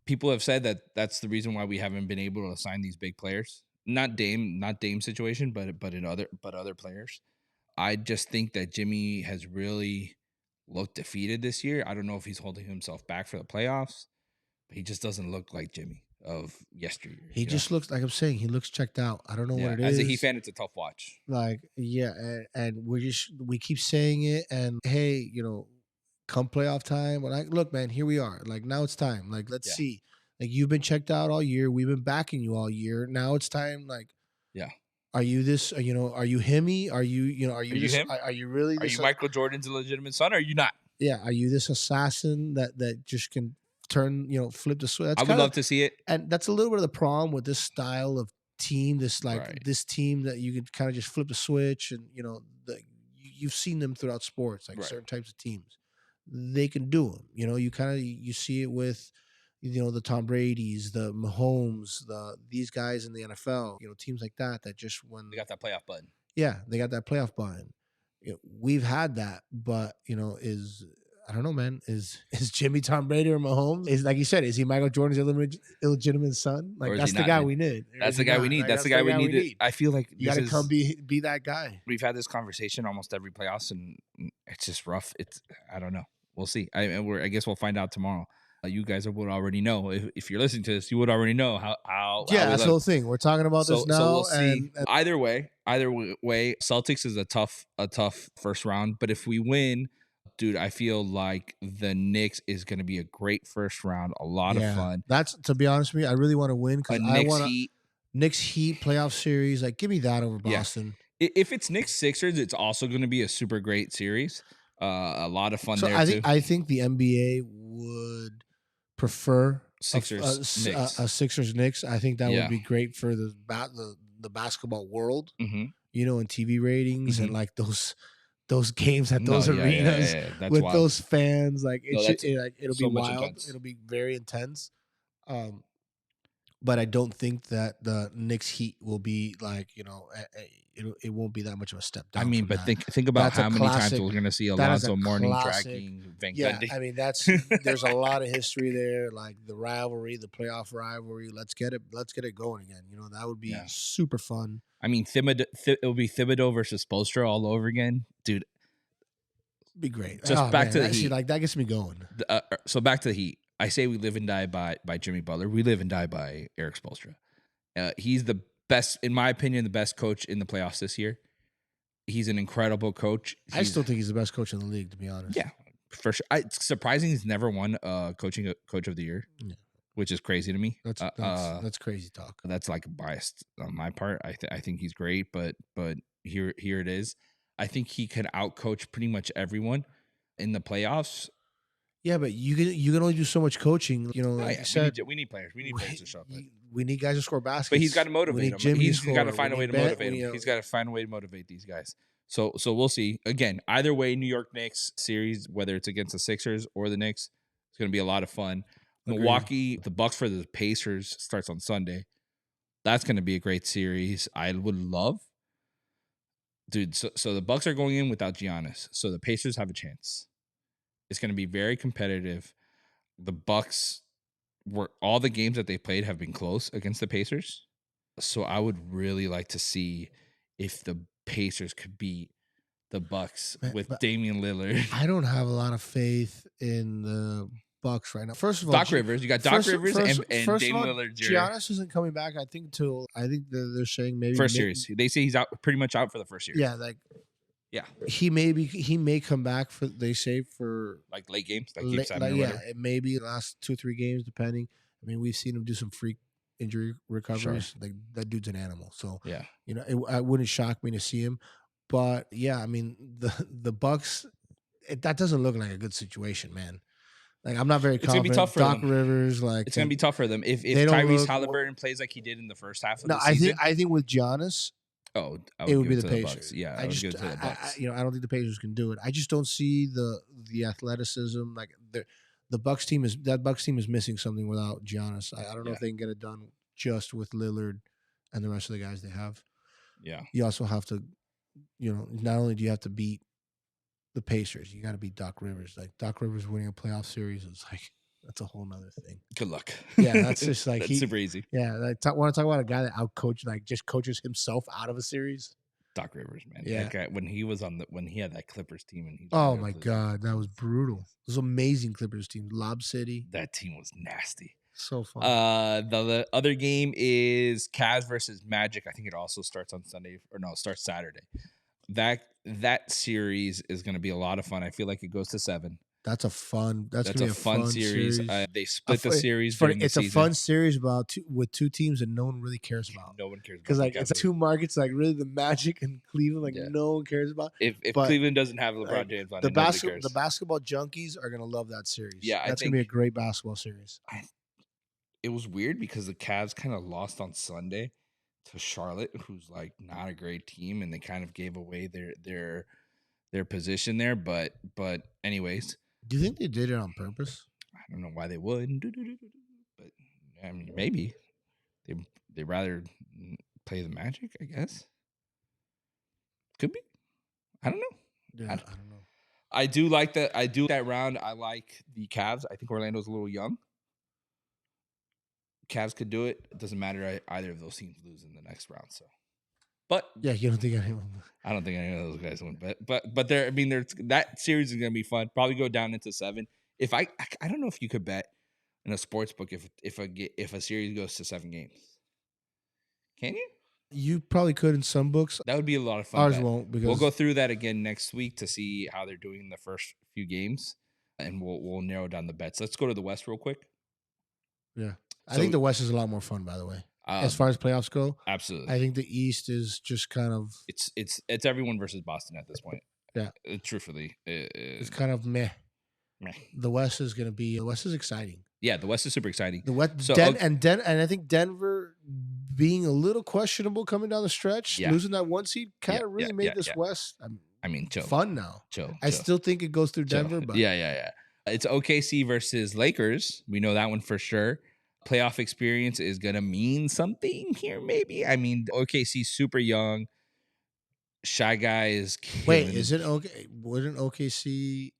people have said that that's the reason why we haven't been able to sign these big players. Not Dame situation, but other players. I just think that Jimmy has really looked defeated this year. I don't know if he's holding himself back for the playoffs, but he just doesn't look like Jimmy of yesteryear. He just looks like I'm saying. He looks checked out. I don't know what it is. As a Heat fan, it's a tough watch. Like and we keep saying it, and hey, come playoff time, but look, man, here we are. Like now it's time. Like let's see. Like you've been checked out all year. We've been backing you all year. Now it's time. Like, are you this? Are you Himmy? Are you? Are you this, him? Are you really? Are you Michael Jordan's illegitimate son? Or are you not? Yeah. Are you this assassin that just can turn? Flip the switch. I would love to see it. And that's a little bit of the problem with this style of team. This this team that you can kind of just flip the switch, and you've seen them throughout sports, like certain types of teams. they can do them. You see it with the Tom Brady's, the Mahomes, these guys in the NFL, teams like that just when They got that playoff button. yeah, they got that playoff button. We've had that, but I don't know, man. Is Jimmy Tom Brady or Mahomes? Is like you said, is he Michael Jordan's illegitimate son? Like that's the guy we need. That's the guy we need. That's the guy we need. I feel like you got to come be that guy. We've had this conversation almost every playoffs, and it's just rough. I don't know. We'll see. I guess we'll find out tomorrow. You guys would already know. If you're listening to this, you would already know how. Yeah, that's the whole thing. We're talking about this now. So we'll see. Either way, Celtics is a tough first round. But if we win, dude, I feel like the Knicks is going to be a great first round. A lot of fun. That's, to be honest with me, I really want to win because I want Knicks Heat playoff series. Like, give me that over Boston. Yeah. If it's Knicks Sixers, it's also going to be a super great series. A lot of fun there too. I think the NBA would prefer Sixers Knicks. A Sixers Knicks. I think that would be great for the basketball world. Mm-hmm. And TV ratings and like those games at those arenas with wild. Those fans. Like it'll be wild. Intense. It'll be very intense. But I don't think that the Knicks Heat will be like it won't be that much of a step down. I mean, but think about how many times we're going to see Alonzo Mourning dragging Van Gundy. Yeah, I mean there's a lot of history there, like the rivalry, the playoff rivalry. Let's get it going again. That would be super fun. I mean, it would be Thibodeau versus Spoelstra all over again, dude. Be great. Just back to the Heat. Like that gets me going. So back to the Heat. I say we live and die by Jimmy Butler. We live and die by Eric Spoelstra. He's the best, in my opinion, the best coach in the playoffs this year. He's an incredible coach. I still think he's the best coach in the league, to be honest. Yeah, for sure. It's surprising he's never won coach of the year, which is crazy to me. That's crazy talk. That's like biased on my part. I think he's great, but here it is. I think he could outcoach pretty much everyone in the playoffs. Yeah, but you can only do so much coaching. Like you said, we need players. We need players to show up. We need guys to score baskets. But he's got to motivate them. He's got to find a way to motivate them. He's got to find a way to motivate these guys. So we'll see. Again, either way, New York Knicks series, whether it's against the Sixers or the Knicks, it's going to be a lot of fun. Agreed. Milwaukee, the Bucks for the Pacers starts on Sunday. That's going to be a great series. I would love, dude. So the Bucks are going in without Giannis. So the Pacers have a chance. It's going to be very competitive. The Bucks all the games that they played have been close against the Pacers. So I would really like to see if the Pacers could beat the Bucks with Damian Lillard. I don't have a lot of faith in the Bucks right now. First of all, Doc Rivers. You got Doc Rivers and Damian Lillard. Giannis isn't coming back. I think they're saying maybe first series. They say he's out, pretty much out for the first series. Yeah, he may come back for, they say, for like late games, like game 7 or whatever. It may be the last 2-3 games, depending. I mean, we've seen him do some freak injury recoveries. Sure. Like that dude's an animal. So yeah, it wouldn't shock me to see him. But yeah, I mean the Bucks, that doesn't look like a good situation, man. Like I'm not very confident. It's gonna be tough for Doc them. Rivers, like it's gonna be tough for them if Tyrese Halliburton plays like he did in the first half of the season. I think with Giannis, it would be the Pacers. Yeah, I would give it to the Bucks. I don't think the Pacers can do it. I just don't see the athleticism. Like the Bucks team is missing something without Giannis. I don't know if they can get it done just with Lillard and the rest of the guys they have. Yeah, you also have to, not only do you have to beat the Pacers, you got to beat Doc Rivers. Like Doc Rivers winning a playoff series is like, that's a whole nother thing. Good luck. Yeah, that's just like that's super easy. Yeah, want to talk about a guy that outcoached, like just coaches himself out of a series. Doc Rivers, man. Yeah, that guy, when he had that Clippers team, and oh my god, that was brutal. It was amazing Clippers team, Lob City. That team was nasty. So fun. The other game is Cavs versus Magic. I think it also starts on Sunday, or no, it starts Saturday. That series is going to be a lot of fun. I feel like it goes to 7. That's a fun series. They split the series. It's a fun series with two teams that no one really cares about. No one cares about because like it's 2 markets, like really the Magic and Cleveland, like no one cares about. If Cleveland doesn't have LeBron James on, the basketball junkies are gonna love that series. Yeah, that's gonna be a great basketball series. It was weird because the Cavs kind of lost on Sunday to Charlotte, who's like not a great team, and they kind of gave away their position there. But anyways. Do you think they did it on purpose? I don't know why they would, but I mean, maybe they rather play the Magic. I guess could be. I don't know. Yeah, I don't know. I do like that. I do that round. I like the Cavs. I think Orlando's a little young. Cavs could do it. It doesn't matter. Either of those teams lose in the next round. So, but Yeah, you don't think anyone? I don't think any of those guys win. But there. I mean, that series is gonna be fun. Probably go down into 7. If I don't know if you could bet in a sports book if a series goes to 7 games. Can you? You probably could in some books. That would be a lot of fun. Ours won't, because we'll go through that again next week to see how they're doing in the first few games, and we'll narrow down the bets. Let's go to the West real quick. Yeah, I So- think the West is a lot more fun. By the way, as far as playoffs go, absolutely. I think the East is just kind of It's everyone versus Boston at this point. Yeah. Truthfully, it's kind of meh. meh. The West is exciting. Yeah, the West is super exciting. The West So, and I think Denver being a little questionable coming down the stretch, Yeah. losing that 1 seed kind of really made yeah, this yeah. West I mean, chill, fun now. chill. I still think it goes through chill. Denver, but yeah. It's OKC versus Lakers. We know that one for sure. Playoff experience is gonna mean something here, maybe. I mean, OKC's super young. Shy Guy is wait, killing. is it okay? Wouldn't OKC?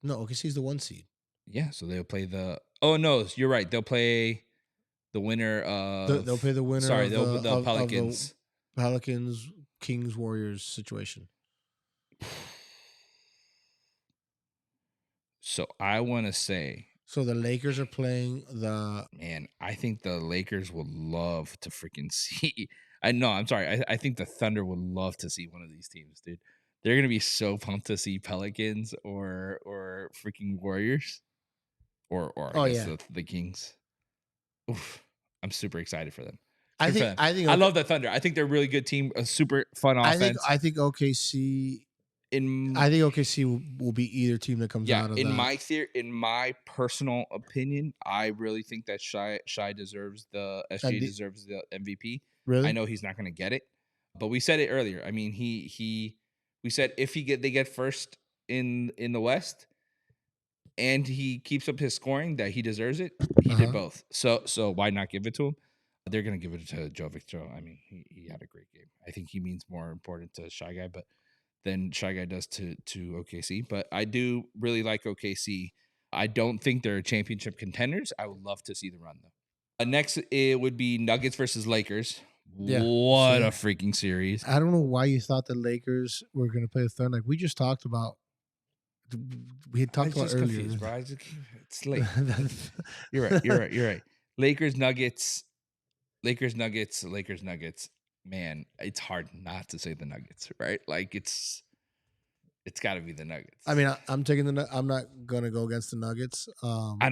No, OKC is the 1 seed. Yeah, so they'll play the. Oh no, you're right. They'll play the winner of. They'll play the winner. Sorry, of they'll the, the of Pelicans. the Pelicans, Kings, Warriors situation. So I want to say, So the Lakers are playing the. man, I think the Lakers would love to freaking see. I'm sorry. I think the Thunder would love to see one of these teams, dude. They're gonna be so pumped to see Pelicans or freaking Warriors, or I guess the Kings. Oof, I'm super excited for them. I Good for think. them. I think. I love the Thunder. I think they're a really good team. A super fun offense. I think OKC. I think OKC will be either team that comes out of that. In my personal opinion, I really think that Shy deserves SGA deserves the MVP. Really? I know he's not going to get it, but we said it earlier. I mean, we said if they get first in the West, and he keeps up his scoring, that he deserves it. He did both. So why not give it to him? They're going to give it to Joe Victor. I mean, he had a great game. I think he means more important to Shy Guy, but than Shy Guy does to OKC. But I do really like OKC. I don't think they're championship contenders. I would love to see the run, though. Next, it would be Nuggets versus Lakers. Yeah, what a freaking series. I don't know why you thought the Lakers were going to play the Thunder. Like we just talked about. We had talked about earlier. Confused, bro. It's late. You're right. Lakers, Nuggets. Man, it's hard not to say the Nuggets, right? Like it's got to be the Nuggets. I mean, I'm taking I'm not gonna go against the Nuggets. I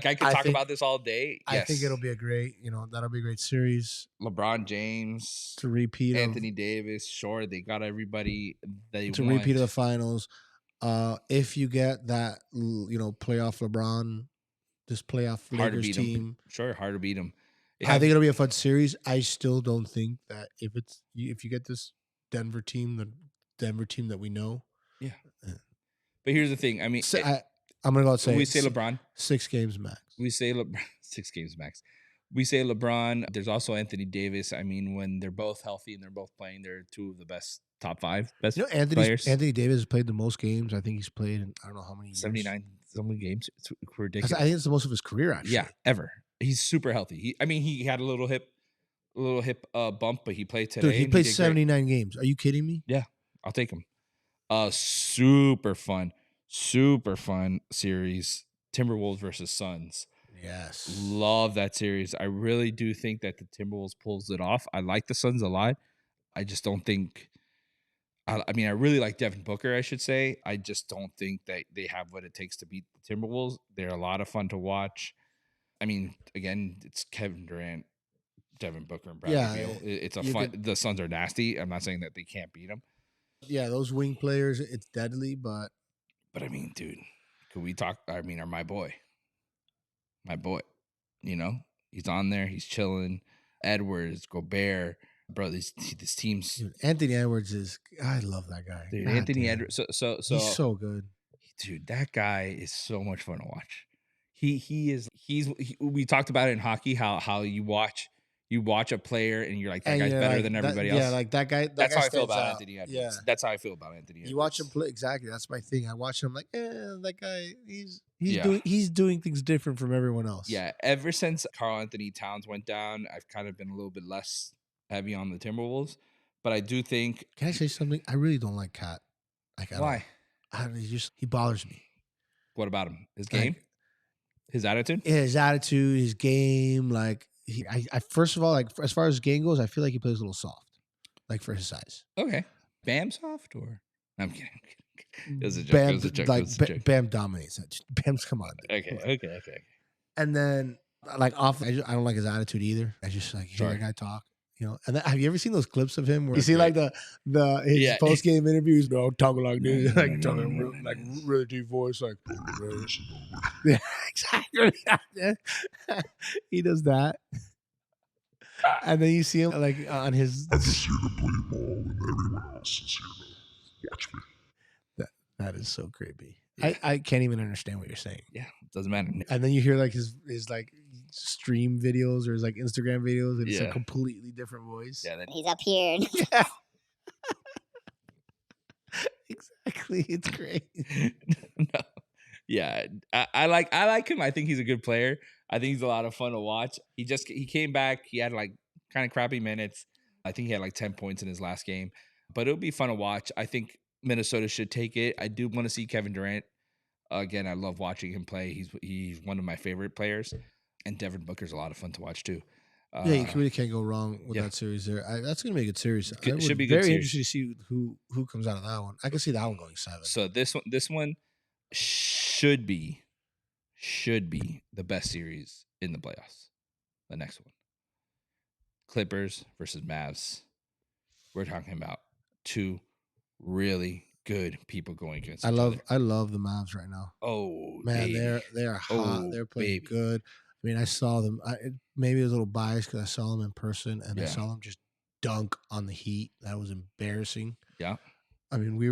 could talk about this all day. I think it'll be a great, that'll be a great series. LeBron James to repeat, Anthony Davis. Sure, they got everybody to repeat of the finals. If you get that, playoff LeBron, this playoff Lakers team, sure, hard to beat them. I think it'll be a fun series. I still don't think that if you get this Denver team, the Denver team that we know. Yeah. But here's the thing. I mean, I'm gonna go say we say LeBron 6 games max. We say LeBron 6 games max. We say LeBron. There's also Anthony Davis. I mean, when they're both healthy and they're both playing, they're 2 of the best top 5 best players. Anthony Davis has played the most games. I think he's played in I don't know how many 79 so many games. It's ridiculous. I think it's the most of his career actually. Yeah, ever. He's super healthy. He had a little hip bump, but he played today. Dude, he played 79 games. Are you kidding me? Yeah, I'll take him. Super fun series. Timberwolves versus Suns. Yes. Love that series. I really do think that the Timberwolves pulls it off. I like the Suns a lot. I just don't think I really like Devin Booker, I should say. I just don't think that they have what it takes to beat the Timberwolves. They're a lot of fun to watch. I mean, again, it's Kevin Durant, Devin Booker, and Bradley Beal. It's fun. The Suns are nasty. I'm not saying that they can't beat them. Yeah, those wing players, it's deadly, but I mean, dude, could we talk? I mean, my boy, he's on there. He's chilling. Edwards, Gobert, bro. This team's dude, Anthony Edwards I love that guy. Dude, Anthony Edwards. So he's so good. dude, that guy is so much fun to watch. We talked about it in hockey, how you watch a player and you're like, that And guy's you're better like than that, everybody yeah, else. like that guy. That That's guy how I feel stands about out. Anthony Edwards. Yeah. That's how I feel about Anthony Edwards. You watch him play exactly. That's my thing. I watch him like, that guy. Yeah. He's doing things different from everyone else. Yeah, ever since Karl Anthony Towns went down, I've kind of been a little bit less heavy on the Timberwolves. But I do think. Can I say something? I really don't like Cat. Like, Why? He bothers me. What about him? His game? His attitude? Yeah, his attitude, his game. Like, I first of all, like, as far as his game goes, I feel like he plays a little soft, like for his size. Okay. Bam soft or? I'm kidding. It was a joke. Bam, It was a joke. like it was a joke. Bam dominates that. Bam's come on. Dude. Come on. Okay. And then like off, I don't like his attitude either. I just like hear that guy talk. You know, and then, have you ever seen those clips of him where you see like his post game interviews? No, talking like this, like talking like really deep voice, like yeah, exactly. He does that, and then you see him like on his. I'm just here to play ball, and everyone else is here to watch me. That is so creepy. Yeah. I can't even understand what you're saying. Yeah, it doesn't matter. And then you hear like his like stream videos or his like Instagram videos, and it's a completely different voice. Yeah, he's up here. Exactly, it's great. No. Yeah, I like him. I think he's a good player. I think he's a lot of fun to watch. He came back. He had like kind of crappy minutes. I think he had like 10 points in his last game, but it'll be fun to watch. I think Minnesota should take it. I do want to see Kevin Durant. Again, I love watching him play. He's one of my favorite players, and Devin Booker's a lot of fun to watch too. Yeah, you really can't go wrong with that series there. That's gonna be a good series. It should be very interested to see who comes out of that one. I can see that one going 7. So this one should be the best series in the playoffs. The next one, Clippers versus Mavs. We're talking about two really good people going against each other. I love the Mavs right now. Oh man, baby. they're hot. They're playing good. I mean, I saw them. Maybe it was a little biased because I saw them in person and I saw them just dunk on the Heat. That was embarrassing. Yeah. I mean, we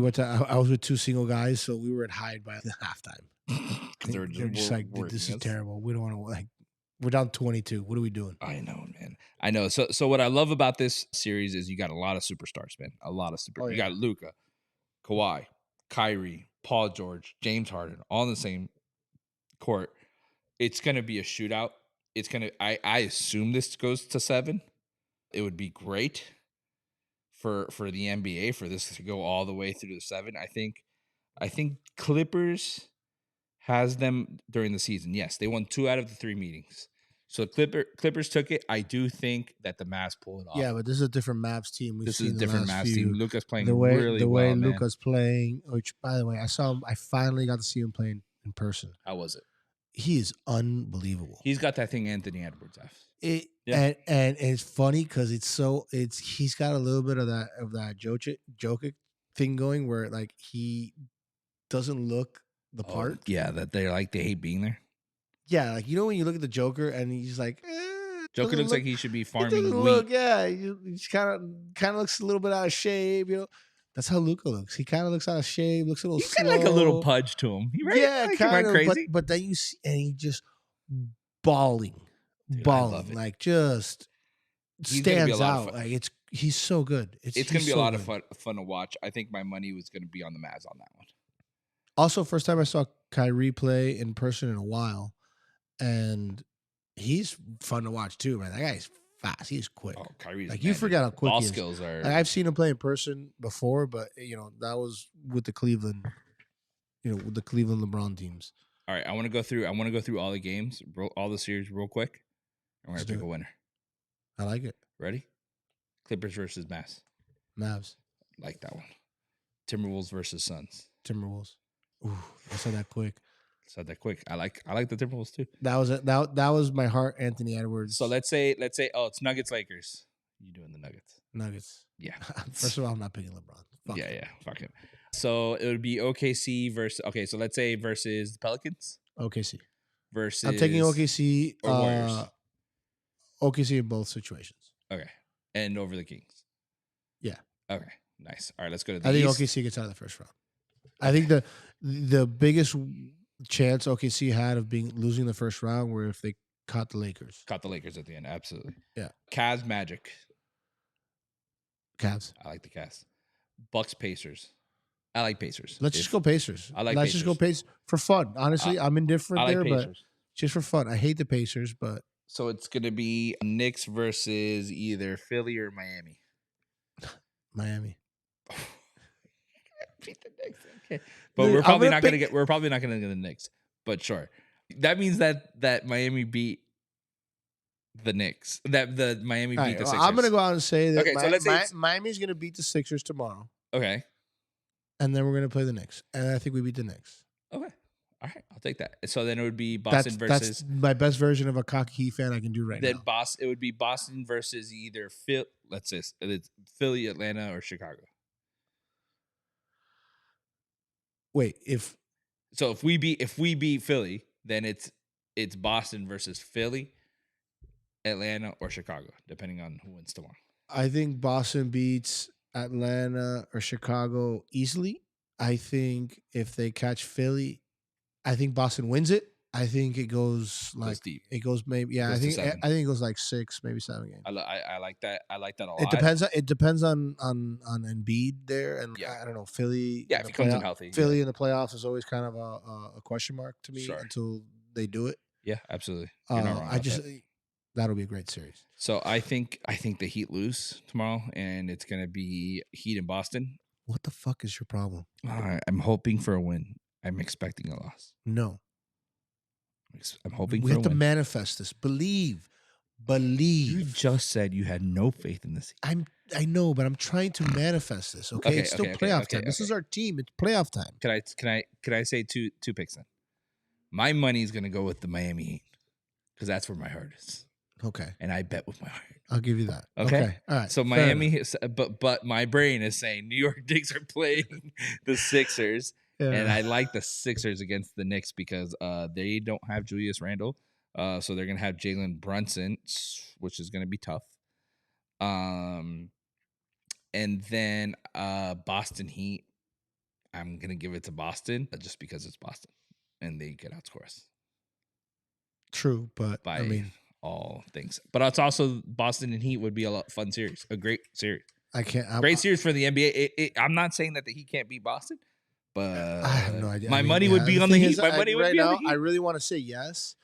went to. I was with 2 single guys, so we were at Hyde by halftime. Because they're just like, this is terrible. We don't want to like. We're down 22. What are we doing? I know, man. I know. So what I love about this series is you got a lot of superstars, man. A lot of superstars. You got Luka, Kawhi, Kyrie, Paul George, James Harden, all in the same court. It's gonna be a shootout. It's gonna. I assume this goes to 7. It would be great for the NBA for this to go all the way through to 7. I think Clippers has them during the season. Yes, they won 2 out of the 3 meetings. So Clippers took it. I do think that the Mavs pull it off. Yeah, but this is a different Mavs team. This is a different Mavs team. Luka's playing the way well, Luka's playing, which by the way, I finally got to see him playing in person. How was it? He is unbelievable. He's got that thing Anthony Edwards has. And it's funny because he's got a little bit of that Jokic thing going where like he doesn't look the part. Yeah, that they hate being there. Yeah, like when you look at the Joker and he's like, Joker looks like he should be farming wheat. He kind of looks a little bit out of shape. That's how Luka looks. He kind of looks out of shape. Looks a little. He's got like a little pudge to him. Kind of crazy. But then you see, and he just balling, like just stands out. Like he's so good. It's gonna be a lot of fun to watch. I think my money was gonna be on the Mavs on that one. Also, first time I saw Kyrie play in person in a while, and he's fun to watch too, man. That guy's fast. He's quick. Oh, Kyrie's like you forget how quick ball he is. Skills are. Like, I've seen him play in person before, but that was with the Cleveland, with the Cleveland LeBron teams. All right, I want to go through all the games, all the series, real quick, and we're gonna pick a winner. I like it. Ready? Clippers versus Mavs. Like that one. Timberwolves versus Suns. Timberwolves. Ooh, I said that quick. I like the Timberwolves too. That was it. That was my heart, Anthony Edwards. So let's say it's Nuggets Lakers. You doing the Nuggets? Nuggets. Yeah. First of all, I'm not picking LeBron. Fuck him. So it would be OKC versus. Okay, so let's say versus the Pelicans. OKC versus. I'm taking OKC. Or Warriors. OKC in both situations. Okay, and over the Kings. Yeah. Okay. Nice. All right, let's go to the I think East. OKC gets out of the first round. I think the biggest chance OKC had of losing the first round were if they caught the Lakers. Caught the Lakers at the end. Absolutely. Yeah. Cavs Magic. Cavs. I like the Cavs. Bucks Pacers. I like Pacers. Let's just go Pacers. I like Let's just go Pacers. Pacers for fun. Honestly, I'm indifferent I like there, but Pacers. just for fun. I hate the Pacers, but So it's gonna be Knicks versus either Philly or Miami. Miami. Beat the Knicks. Okay. But Dude, we're probably gonna not gonna get the Knicks. But sure. That means that Miami beat the Knicks. That the Miami All beat right, the well, Sixers. I'm gonna go out and say that Okay, so let's say Miami's gonna beat the Sixers tomorrow, Okay. and then we're gonna play the Knicks, and I think we beat the Knicks. Okay. All right. I'll take that. So then it would be Boston versus That's my best version of a cocky Heat fan I can do right then now. It would be Boston versus either let's say it's Philly, Atlanta, or Chicago. Wait, So if we beat Philly, then it's Boston versus Philly, Atlanta, or Chicago, depending on who wins tomorrow. I think Boston beats Atlanta or Chicago easily. I think if they catch Philly, I think Boston wins it. I think it goes like deep. it goes maybe Goes to 7. I think it goes like 6, maybe 7 games. I like that. I like that a lot. It depends on Embiid there, and Yeah. I don't know Philly. Yeah, in if the he comes in playoff- healthy. Philly in the playoffs is always kind of a question mark to me Sure. until they do it. Yeah, absolutely. You're not wrong. I just that'll be a great series. So I think the Heat lose tomorrow, and it's gonna be Heat in Boston. What the fuck is your problem? I'm hoping for a win. I'm expecting a loss. No, I'm hoping we for a have to win. manifest this. Believe. You just said you had no faith in this. I know, but I'm trying to manifest this. Okay, it's still playoff time. This is our team. It's playoff time. Can I say two picks then? My money is gonna go with the Miami Heat because that's where my heart is, Okay, and I bet with my heart. I'll give you that. Okay. All right. So fair Miami, enough. but my brain is saying New York Knicks are playing the Sixers, Yeah. and I like the Sixers against the Knicks because they don't have Julius Randle, so they're gonna have Jalen Brunson, which is gonna be tough. And then Boston Heat, I'm gonna give it to Boston just because it's Boston, and they could outscore us True, but by I mean, all things. But it's also Boston and Heat would be a fun series, a great series. I can't. Great series for the NBA. I'm not saying that the Heat can't beat Boston, but I have no idea. My I mean, money yeah, would be on the thing Heat. is, My money would right be on now. the Heat. I really want to say yes,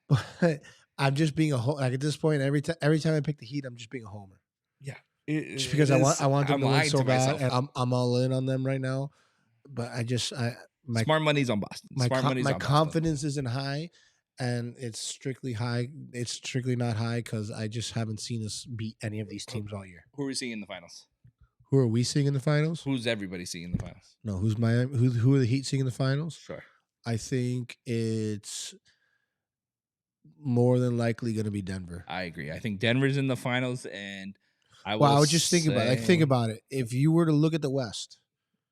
but I'm just being like at this point. Every time I pick the Heat, I'm just being a homer. Yeah, Just because I want them to win so bad, and I'm all in on them right now. But my smart money's on Boston. my Smart money's on Boston. confidence isn't high, and it's strictly high. It's strictly not high because I just haven't seen us beat any of these teams all year. Who are we seeing in the finals? Who are we seeing in the finals? Who's everybody seeing in the finals? No, who's Miami? Who are the Heat seeing in the finals? Sure. I think it's more than likely going to be Denver. I agree. I think Denver's in the finals, and I was just thinking about it. Like, think about it. If you were to look at the West,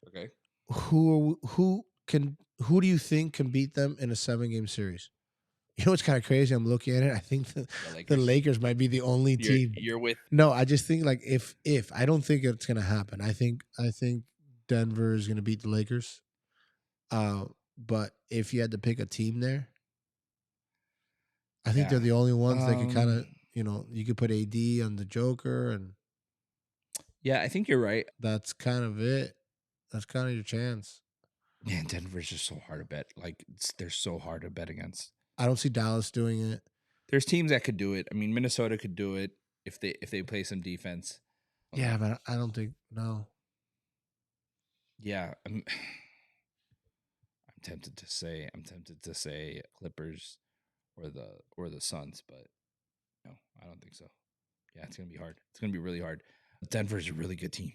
Okay. who do you think can beat them in a 7-game series? You know what's kind of crazy? I'm looking at it. I think the Lakers might be the only team. You're with. No, I just think like if I don't think it's gonna happen. I think Denver is gonna beat the Lakers. But if you had to pick a team there, I think they're the only ones that can kind of you could put AD on the Joker, and Yeah, I think you're right. that's kind of it. That's kind of your chance. Man, Denver's just so hard to bet. Like they're so hard to bet against. I don't see Dallas doing it. There's teams that could do it. I mean, Minnesota could do it if they play some defense. Yeah, but I don't think no. Yeah, I'm tempted to say Clippers or the Suns, but no, I don't think so. Yeah, it's gonna be hard. It's gonna be really hard. Denver's a really good team.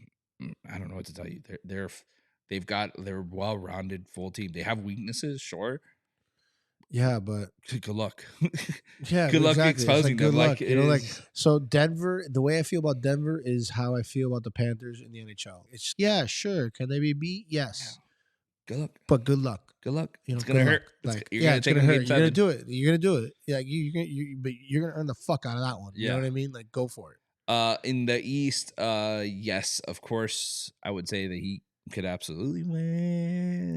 I don't know what to tell you. They're a well-rounded full team. They have weaknesses, sure. Yeah, but Good luck. yeah, Good luck exactly. exposing good them. luck. Like, So Denver. The way I feel about Denver is how I feel about the Panthers in the NHL. It's sure. Can they be beat? Yes, good luck. but good luck. Good luck. You know, It's gonna good hurt. luck. Like, You're gonna it's take gonna them hurt. game You're gonna 7. do it. You're gonna do it. Yeah, but you're gonna earn the fuck out of that one. You know Yeah. what I mean? Like, go for it. In the East, yes, of course, I would say that he could absolutely win.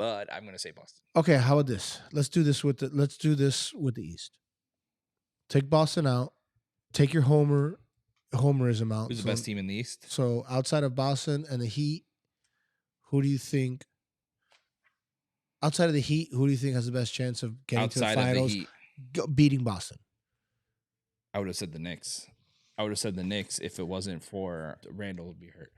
but I'm gonna say Boston. Okay, how about this? Let's do this with the East. Take Boston out. Take your homerism out. Who's the best team in the East? So outside of Boston and the Heat, who do you think? Outside of the Heat, who do you think has the best chance of getting to the finals, beating Boston? I would have said the Knicks. I would have said the Knicks if it wasn't for Randall would be hurt.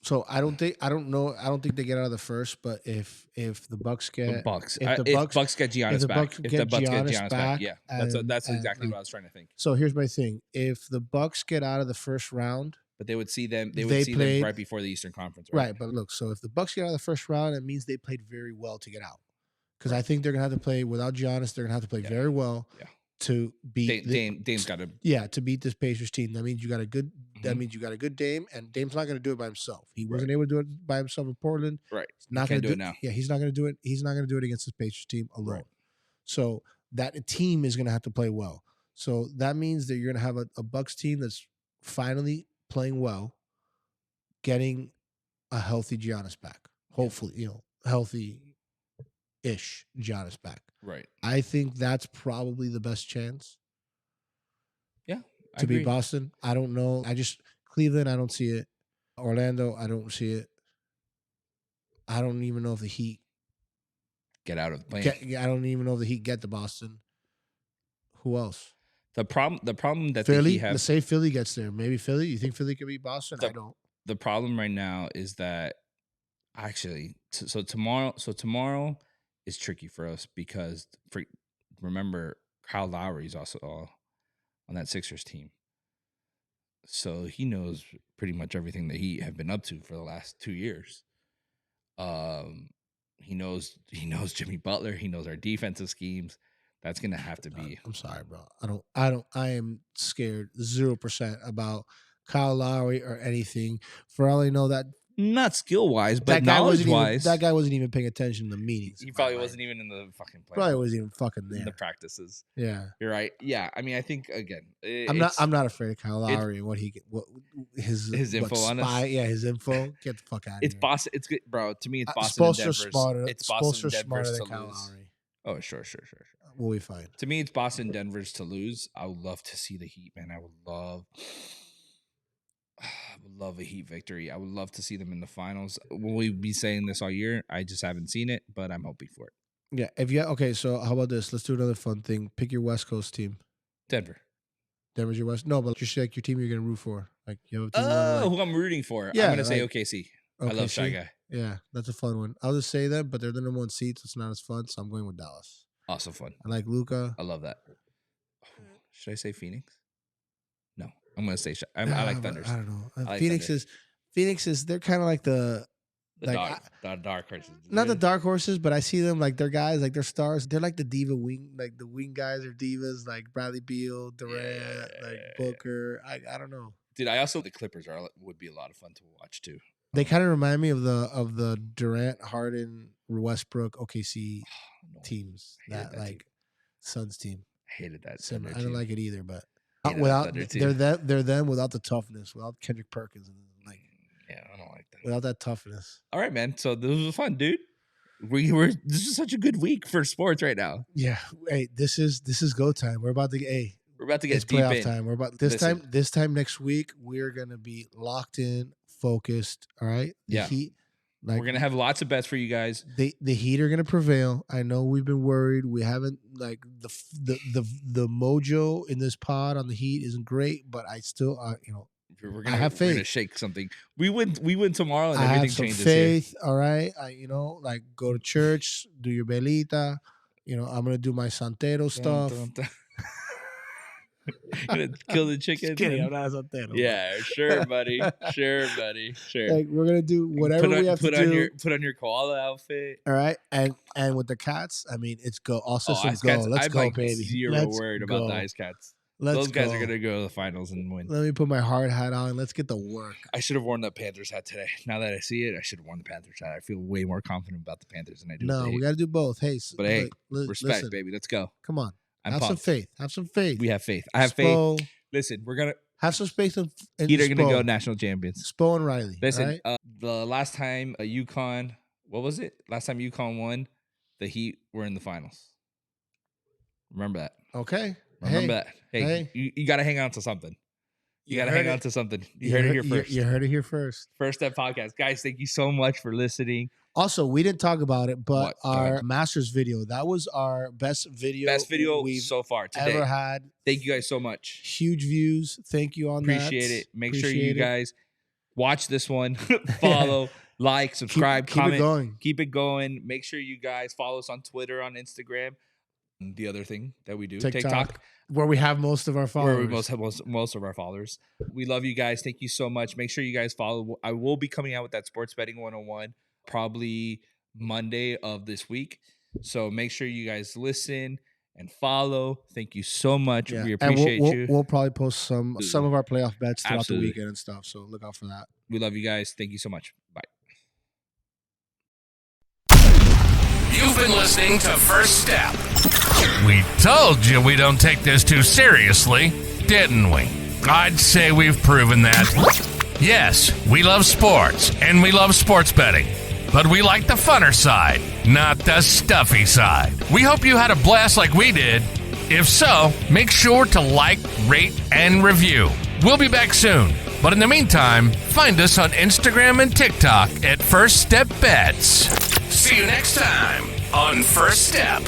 So I don't think they get out of the first. But if the Bucks get If Bucks get Giannis back, yeah, that's exactly what I was trying to think. So here's my thing: if the Bucks get out of the first round, but they would see them. They would see them right before the Eastern Conference, right? Right. But look, so if the Bucks get out of the first round, it means they played very well to get out. Because I think they're gonna have to play without Giannis. They're gonna have to play very well to beat Dame's got to to beat this Pacers team. That means you got a good. That means you got a good Dame, and Dame's not gonna do it by himself. He wasn't able to do it by himself in Portland. Right. He's not gonna do it now. Yeah, he's not gonna do it. He's not gonna do it against this Pacers team alone. Right. So that team is gonna have to play well. So that means that you're gonna have a Bucks team that's finally playing well, getting a healthy Giannis back. Hopefully, healthy-ish Giannis back. Right. I think that's probably the best chance. Yeah. To beat Boston. I don't know. Cleveland, I don't see it. Orlando, I don't see it. I don't even know if the Heat get out of the plane. I don't even know if the Heat get to Boston. Who else? The problem that Philly, the Heat have. Let's say Philly gets there. Maybe Philly. You think Philly could beat Boston? I don't. The problem right now is that actually, so tomorrow is tricky for us because remember Kyle Lowry is also on that Sixers team, so he knows pretty much everything that he have been up to for the last 2 years. He knows Jimmy Butler. He knows our defensive schemes. That's gonna have to be. I'm sorry, bro. I am scared 0% about Kyle Lowry or anything. For all I know, that not skill wise, but knowledge wise, that guy wasn't even paying attention to the meetings. He probably wasn't even in the fucking play. Probably wasn't even fucking there. In the practices. Yeah, you're right. Yeah, I mean, I think again, I'm not afraid of Kyle Lowry and what his info on us. Yeah, his info. Get the fuck out of here. It's Boston. It's good, bro. To me, it's Boston and Denver's. It's Boston and Denver's to Kyle lose. Lowry. Oh, sure. We'll be fine. To me, it's Boston Denver's to lose. I would love to see the Heat, man. I would love a Heat victory. I would love to see them in the finals. Will we be saying this all year? I just haven't seen it, but I'm hoping for it. Yeah. Okay, so how about this? Let's do another fun thing. Pick your West Coast team. Denver's your West. No, but just like your team you're gonna root for. Like you have a team. Who I'm rooting for. Yeah, I'm gonna say OKC. I love Shy Guy. Yeah, that's a fun one. I'll just say that, but they're the number one seed, so it's not as fun. So I'm going with Dallas. Also fun. I like Luka. I love that. Should I say Phoenix? No, I'm gonna say. I like Thunders. I don't know. Phoenix is. They're kind of like the dark horses. Not the dark horses, but I see them like they're guys, like they're stars. They're like the diva wing, like the wing guys are divas, like Bradley Beal, Durant, like Booker. I don't know. Dude, the Clippers would be a lot of fun to watch too. They kind of remind me of the Durant, Harden, Westbrook, OKC teams. That like team. Suns team. I hated that. I don't like it either, but without they're them without the toughness, without Kendrick Perkins, and like I don't like that. Without that toughness. All right, man. So this was fun, dude. This is such a good week for sports right now. Yeah. Hey, this is go time. We're about to get it's deep playoff in. time. We're about this time next week. We're gonna be locked in, focused. All right. The Heat. We're gonna have lots of bets for you guys. The Heat are gonna prevail. I know we've been worried. We haven't the mojo in this pod on the Heat isn't great, but I still I have faith. We're gonna shake something. We win tomorrow and everything changes. I have some faith. Here. All right. Go to church, do your velita. I'm gonna do my Santero stuff. Gonna kill the chicken. Just kidding, I'm not a Santero. Yeah, sure, buddy. Sure. Like we're gonna do whatever we have to do. Put on your koala outfit. All right, and with the cats, I mean, it's go. All systems go. Let's go, baby. Zero worried about the Ice Cats. Those guys are gonna go to the finals and win. Let me put my hard hat on. Let's get to work. I should have worn the Panthers hat today. Now that I see it, I should have worn the Panthers hat. I feel way more confident about the Panthers than I do. No, we got to do both. Hey, respect, listen, baby. Let's go. Come on. Have some faith. Have some faith. We have faith. I have faith. Listen, we're gonna have some faith in Heat are gonna go national champions. Spo and Riley. Listen, right? The last time UConn, what was it? Last time UConn won, the Heat were in the finals. Remember that. Okay. Remember that. Hey. You got to hang on to something. You got to hang on to something. You heard it here first. You heard it here first. First Step Podcast. Guys, thank you so much for listening. Also, we didn't talk about it, but our Masters video, that was our best video we've so far today. Ever had. Thank you guys so much. Huge views. Thank you on that. Appreciate it. Make sure you guys watch this one. Follow, like, subscribe, comment. Keep it going. Keep it going. Make sure you guys follow us on Twitter, on Instagram. And the other thing that we do, TikTok. Where we have most of our followers. Where we have most of our followers. We love you guys. Thank you so much. Make sure you guys follow. I will be coming out with that Sports Betting 101 probably Monday of this week. So make sure you guys listen and follow. Thank you so much. We appreciate you. We'll probably post some of our playoff bets throughout the weekend and stuff. So look out for that. We love you guys. Thank you so much. Bye. You've been listening to First Step. We told you we don't take this too seriously, didn't we? I'd say we've proven that. Yes, we love sports, and we love sports betting. But we like the funner side, not the stuffy side. We hope you had a blast like we did. If so, make sure to like, rate, and review. We'll be back soon. But in the meantime, find us on Instagram and TikTok at First Step Bets. See you next time on First Step.